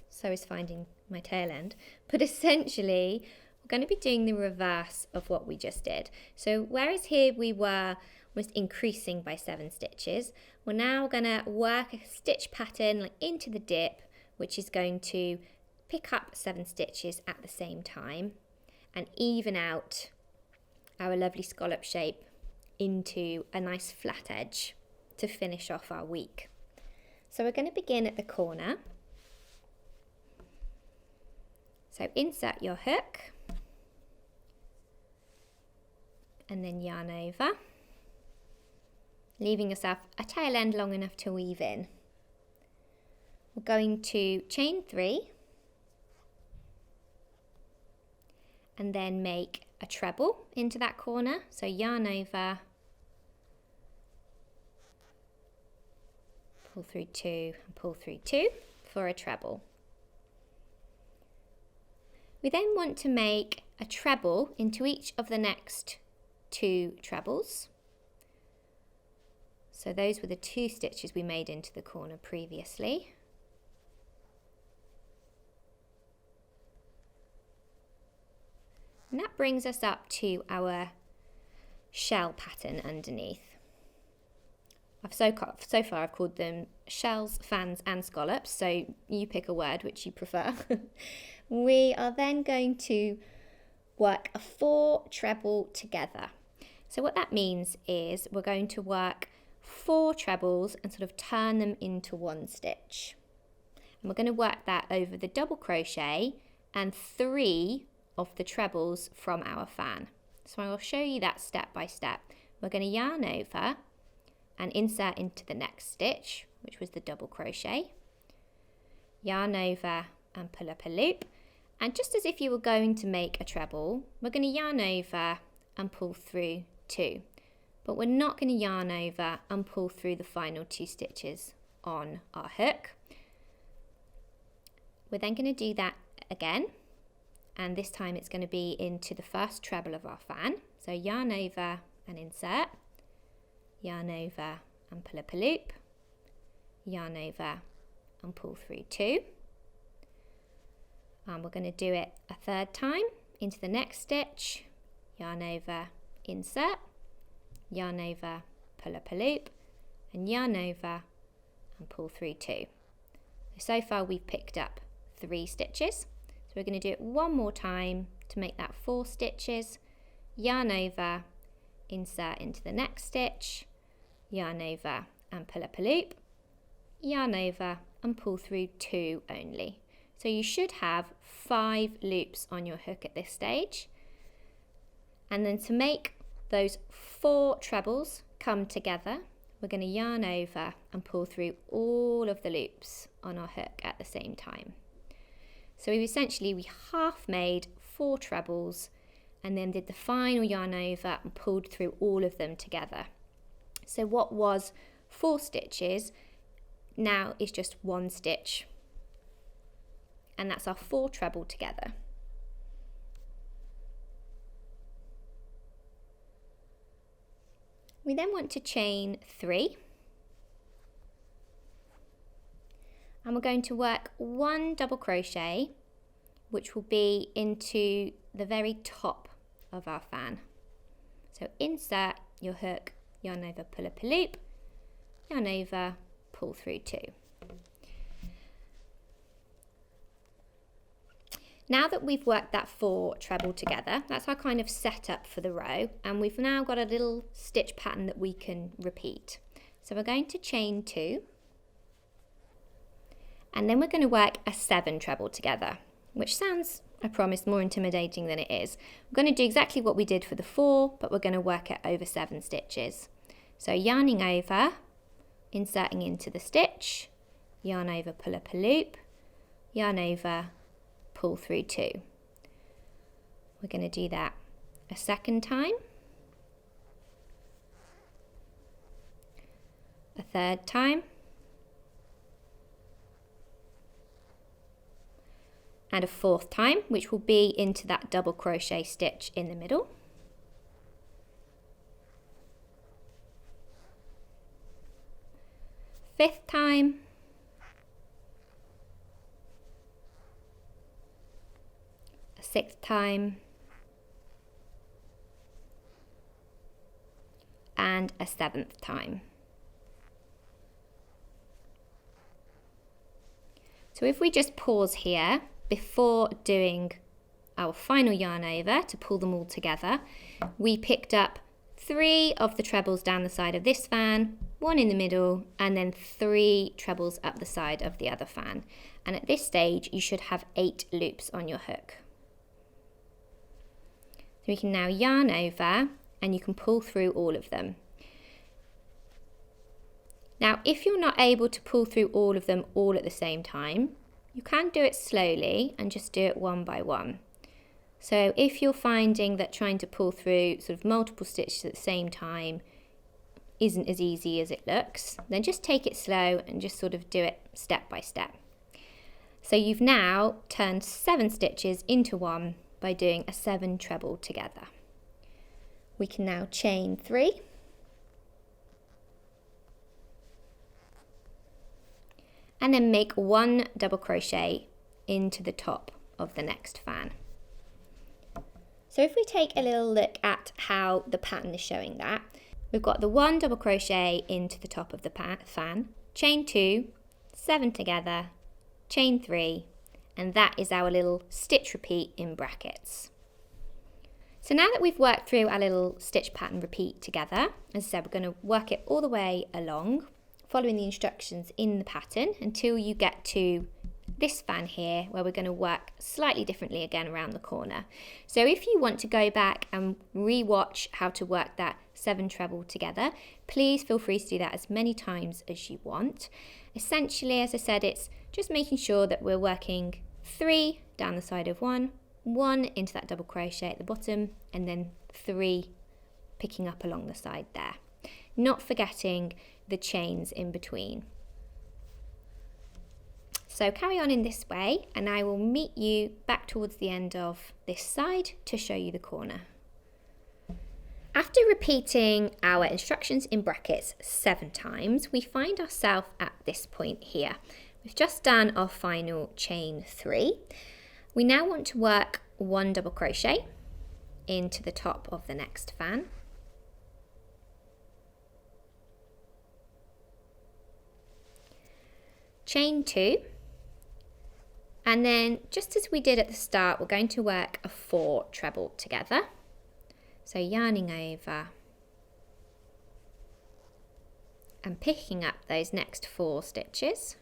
so is finding my tail end, but essentially we're going to be doing the reverse of what we just did. So whereas here we were almost increasing by 7 stitches, we're now going to work a stitch pattern like into the dip, which is going to pick up 7 stitches at the same time and even out our lovely scallop shape into a nice flat edge to finish off our week. So we're going to begin at the corner. So insert your hook and then yarn over, leaving yourself a tail end long enough to weave in. We're going to chain 3 and then make a treble into that corner. So yarn over, pull through 2 and pull through 2 for a treble. We then want to make a treble into each of the next 2 trebles. So those were the 2 stitches we made into the corner previously. And that brings us up to our shell pattern underneath. So far I've called them shells, fans and scallops, so you pick a word which you prefer. We are then going to work a 4 treble together. So what that means is we're going to work 4 trebles and sort of turn them into 1 stitch. And we're going to work that over the double crochet and 3 of the trebles from our fan. So I'll show you that step by step. We're going to yarn over and insert into the next stitch, which was the double crochet, yarn over and pull up a loop, and just as if you were going to make a treble, we're going to yarn over and pull through 2, but we're not going to yarn over and pull through the final 2 stitches on our hook. We're then going to do that again, and this time it's going to be into the first treble of our fan. So yarn over and insert, yarn over and pull up a loop, yarn over and pull through 2. And we're going to do it a third time into the next stitch, yarn over, insert, yarn over, pull up a loop, and yarn over and pull through 2. So far we've picked up 3 stitches, so we're going to do it one more time to make that 4 stitches, yarn over, insert into the next stitch, yarn over and pull up a loop, yarn over and pull through 2 only. So you should have 5 loops on your hook at this stage. And then to make those 4 trebles come together, we're going to yarn over and pull through all of the loops on our hook at the same time. So we half made 4 trebles and then did the final yarn over and pulled through all of them together. So what was 4 stitches now is just 1 stitch. And that's our 4 treble together. We then want to chain 3. And we're going to work 1 double crochet, which will be into the very top of our fan. So insert your hook, yarn over, pull up a loop, yarn over, pull through 2. Now that we've worked that 4 treble together, that's our kind of setup for the row, and we've now got a little stitch pattern that we can repeat. So we're going to chain 2, and then we're going to work a 7 treble together, which sounds, I promise, more intimidating than it is. We're going to do exactly what we did for the 4, but we're going to work it over 7 stitches. So yarning over, inserting into the stitch, yarn over, pull up a loop, yarn over, pull through 2. We're going to do that a second time, a third time, and a 4th time, which will be into that double crochet stitch in the middle. Fifth time, a 6th time, and a 7th time. So if we just pause here before doing our final yarn over to pull them all together, we picked up 3 of the trebles down the side of this fan, 1 in the middle, and then 3 trebles up the side of the other fan. And at this stage, you should have 8 loops on your hook. So we can now yarn over and you can pull through all of them. Now, if you're not able to pull through all of them all at the same time, you can do it slowly and just do it one by one. So if you're finding that trying to pull through sort of multiple stitches at the same time isn't as easy as it looks, then just take it slow and just sort of do it step by step. So you've now turned 7 stitches into 1 by doing a 7 treble together. We can now chain 3. And then make 1 double crochet into the top of the next fan. So if we take a little look at how the pattern is showing that, we've got the 1 double crochet into the top of the fan, chain 2, 7 together, chain 3, and that is our little stitch repeat in brackets. So now that we've worked through our little stitch pattern repeat together, as I said, we're going to work it all the way along, following the instructions in the pattern until you get to this fan here, where we're going to work slightly differently again around the corner. So if you want to go back and re-watch how to work that 7 treble together, please feel free to do that as many times as you want. Essentially, as I said, it's just making sure that we're working 3 down the side of 1, 1 into that double crochet at the bottom, and then 3 picking up along the side there. Not forgetting the chains in between. So carry on in this way, and I will meet you back towards the end of this side to show you the corner. After repeating our instructions in brackets 7 times, we find ourselves at this point here, We've just done our final chain 3. We now want to work 1 double crochet into the top of the next fan. Chain 2, and then just as we did at the start, we're going to work a 4 treble together. So yarning over and picking up those next 4 stitches.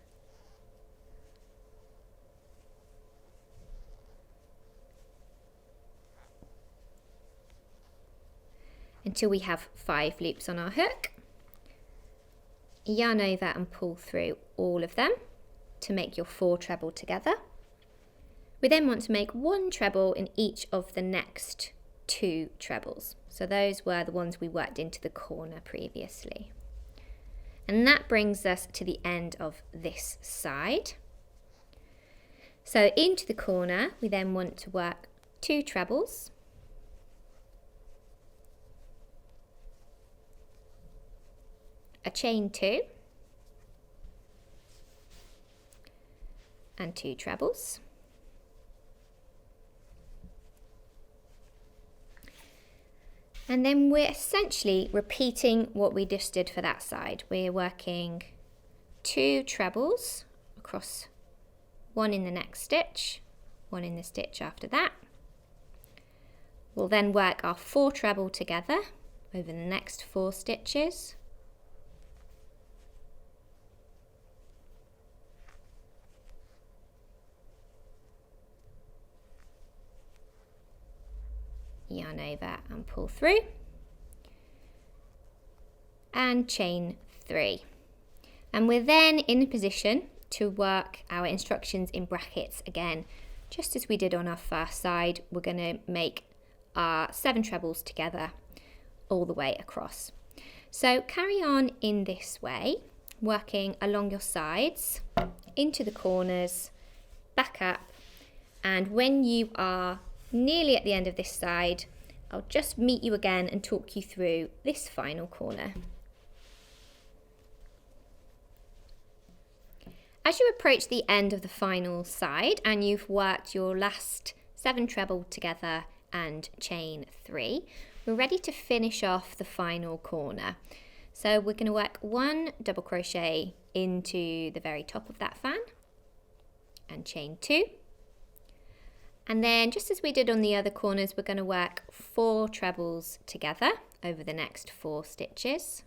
Until we have 5 loops on our hook. Yarn over and pull through all of them to make your 4 treble together. We then want to make 1 treble in each of the next 2 trebles. So those were the ones we worked into the corner previously. And that brings us to the end of this side. So into the corner, we then want to work 2 trebles. A chain 2 and 2 trebles, and then we're essentially repeating what we just did for that side. We're working 2 trebles across, 1 in the next stitch, 1 in the stitch after that. We'll then work our 4 treble together over the next 4 stitches. Yarn over and pull through, and chain 3, and we're then in a position to work our instructions in brackets again, just as we did on our first side. We're going to make our 7 trebles together all the way across. So carry on in this way, working along your sides, into the corners, back up, and when you are nearly at the end of this side, I'll just meet you again and talk you through this final corner. As you approach the end of the final side and you've worked your last 7 treble together and chain 3, we're ready to finish off the final corner. So we're going to work 1 double crochet into the very top of that fan and chain 2. And then, just as we did on the other corners, we're going to work 4 trebles together over the next 4 stitches.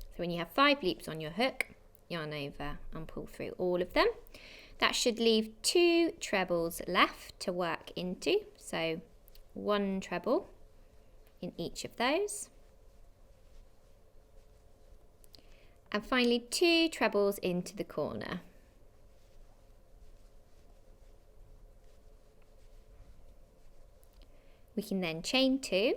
So when you have 5 loops on your hook, yarn over and pull through all of them. That should leave 2 trebles left to work into. So 1 treble in each of those, and finally 2 trebles into the corner. We can then chain 2,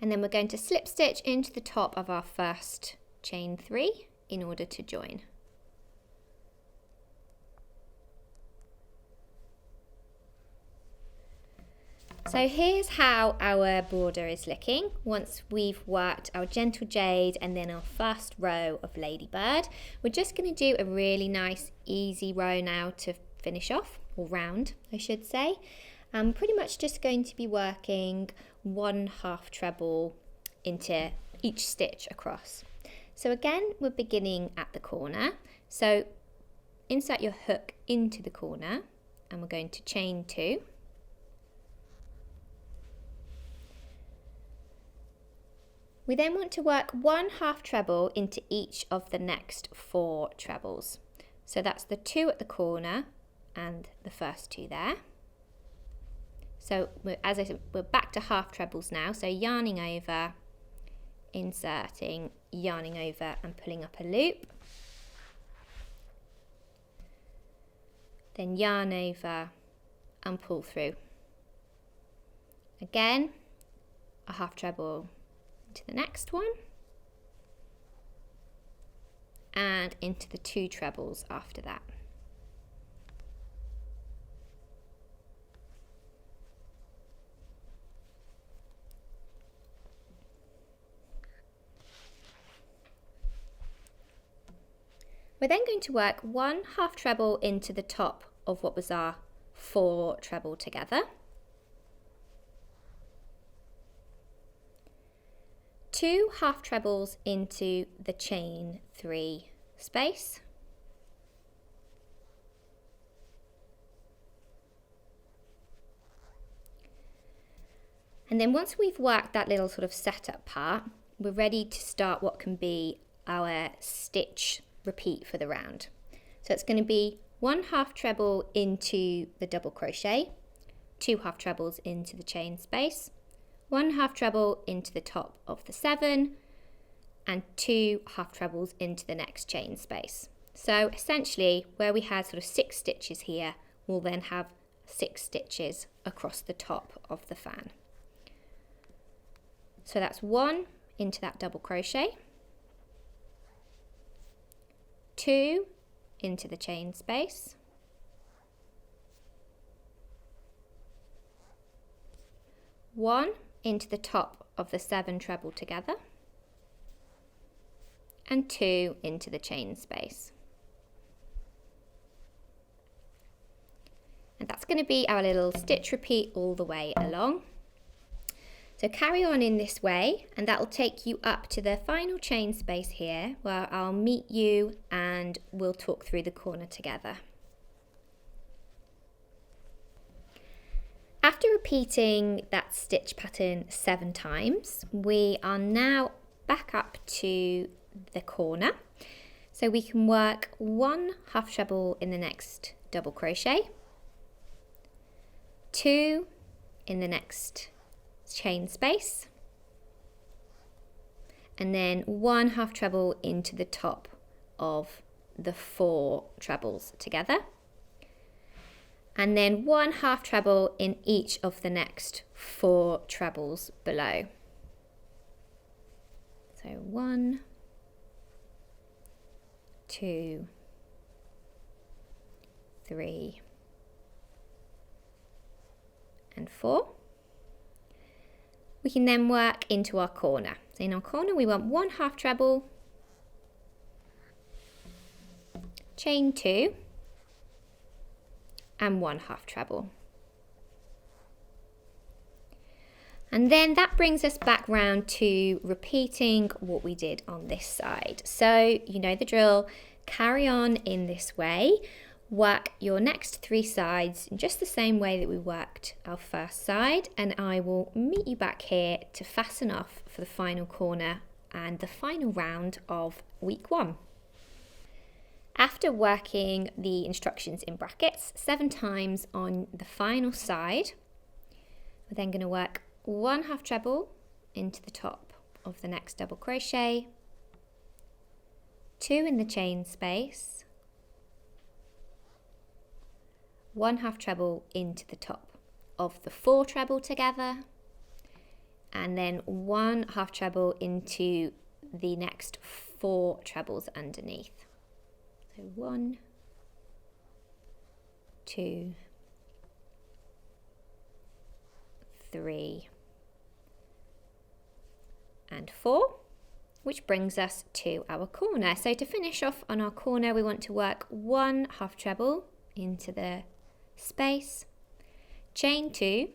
and then we're going to slip stitch into the top of our first chain 3 in order to join. So here's how our border is looking once we've worked our gentle jade and then our first row of ladybird. We're just going to do a really nice easy row now to finish off, or round I should say. I'm pretty much just going to be working 1 half treble into each stitch across. So again, we're beginning at the corner. So insert your hook into the corner and we're going to chain 2. We then want to work 1 half treble into each of the next 4 trebles. So that's the 2 at the corner and the first 2 there. So as I said, we're back to half trebles now. So yarning over, inserting, yarning over and pulling up a loop. Then yarn over and pull through. Again, a half treble to the next one, and into the 2 trebles after that. We're then going to work 1 half treble into the top of what was our 4 treble together. 2 half trebles into the chain 3 space. And then once we've worked that little sort of setup part, we're ready to start what can be our stitch repeat for the round. So it's going to be 1 half treble into the double crochet, 2 half trebles into the chain space, 1 half treble into the top of the 7, and 2 half trebles into the next chain space. So essentially, where we had sort of 6 stitches here, we'll then have 6 stitches across the top of the fan. So that's 1 into that double crochet, 2 into the chain space, 1 into the top of the 7 treble together, and 2 into the chain space. And that's going to be our little stitch repeat all the way along. So carry on in this way, and that will take you up to the final chain space here, where I'll meet you and we'll talk through the corner together. After repeating that stitch pattern 7 times, we are now back up to the corner. So we can work 1 half treble in the next double crochet, 2 in the next chain space, and then 1 half treble into the top of the 4 trebles together, and then 1 half treble in each of the next 4 trebles below. So 1, 2, 3, and 4. We can then work into our corner. So in our corner we want 1 half treble, chain 2, and 1 half treble. And then that brings us back round to repeating what we did on this side. So you know the drill, carry on in this way. Work your next 3 sides in just the same way that we worked our first side, and I will meet you back here to fasten off for the final corner and the final round of week 1. After working the instructions in brackets 7 times on the final side, we're then going to work 1 half treble into the top of the next double crochet, 2 in the chain space, 1 half treble into the top of the 4 treble together, and then 1 half treble into the next 4 trebles underneath. So 1, 2, 3, and 4, which brings us to our corner. So to finish off on our corner, we want to work 1 half treble into the space, chain 2,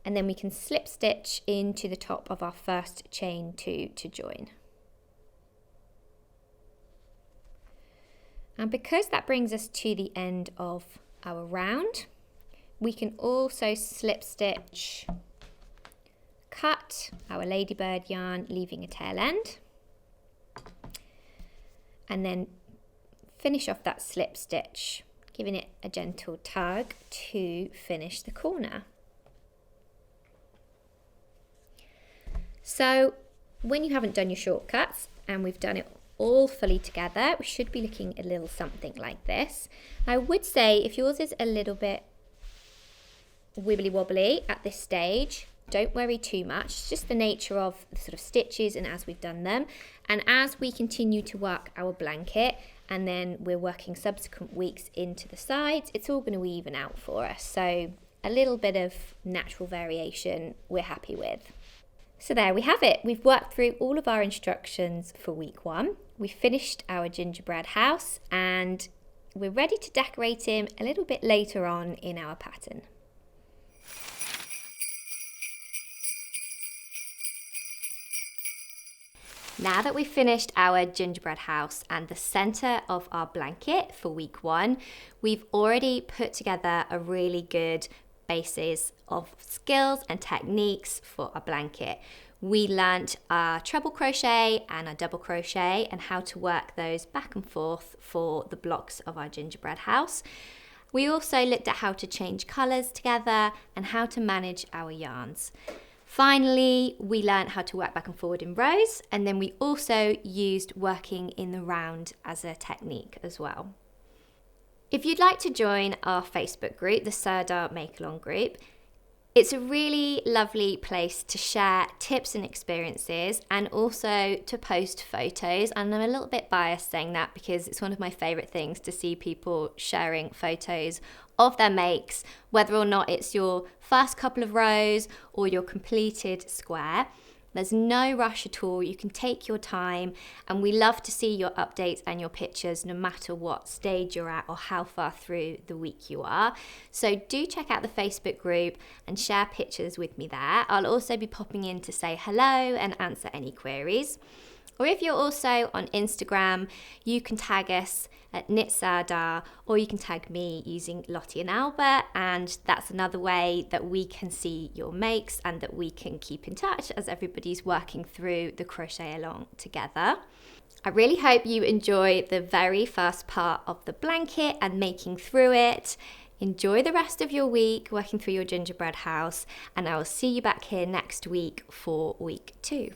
and then we can slip stitch into the top of our first chain 2 to join. And because that brings us to the end of our round, we can also slip stitch, cut our ladybird yarn, leaving a tail end, and then finish off that slip stitch, giving it a gentle tug to finish the corner. So when you haven't done your shortcuts and we've done it all fully together, we should be looking a little something like this. I would say if yours is a little bit wibbly wobbly at this stage, don't worry too much. It's just the nature of the sort of stitches and as we've done them. And as we continue to work our blanket, and then we're working subsequent weeks into the sides, it's all going to even out for us. So a little bit of natural variation we're happy with. So there we have it. We've worked through all of our instructions for week 1. We finished our gingerbread house and we're ready to decorate him a little bit later on in our pattern. Now that we've finished our gingerbread house and the centre of our blanket for week 1, we've already put together a really good basis of skills and techniques for a blanket. We learnt our treble crochet and our double crochet and how to work those back and forth for the blocks of our gingerbread house. We also looked at how to change colours together and how to manage our yarns. Finally, we learnt how to work back and forward in rows, and then we also used working in the round as a technique as well. If you'd like to join our Facebook group, the Sirdar Make-Along group, it's a really lovely place to share tips and experiences and also to post photos. And I'm a little bit biased saying that because it's one of my favourite things to see people sharing photos of their makes, whether or not it's your first couple of rows or your completed square. There's no rush at all. You can take your time, and we love to see your updates and your pictures no matter what stage you're at or how far through the week you are. So do check out the Facebook group and share pictures with me there. I'll also be popping in to say hello and answer any queries. Or if you're also on Instagram, you can tag us at Knit Sirdar, or you can tag me using Lottie and Albert, and that's another way that we can see your makes and that we can keep in touch as everybody's working through the Crochet Along together. I really hope you enjoy the very first part of the blanket and making through it. Enjoy the rest of your week working through your gingerbread house, and I will see you back here next week for week 2.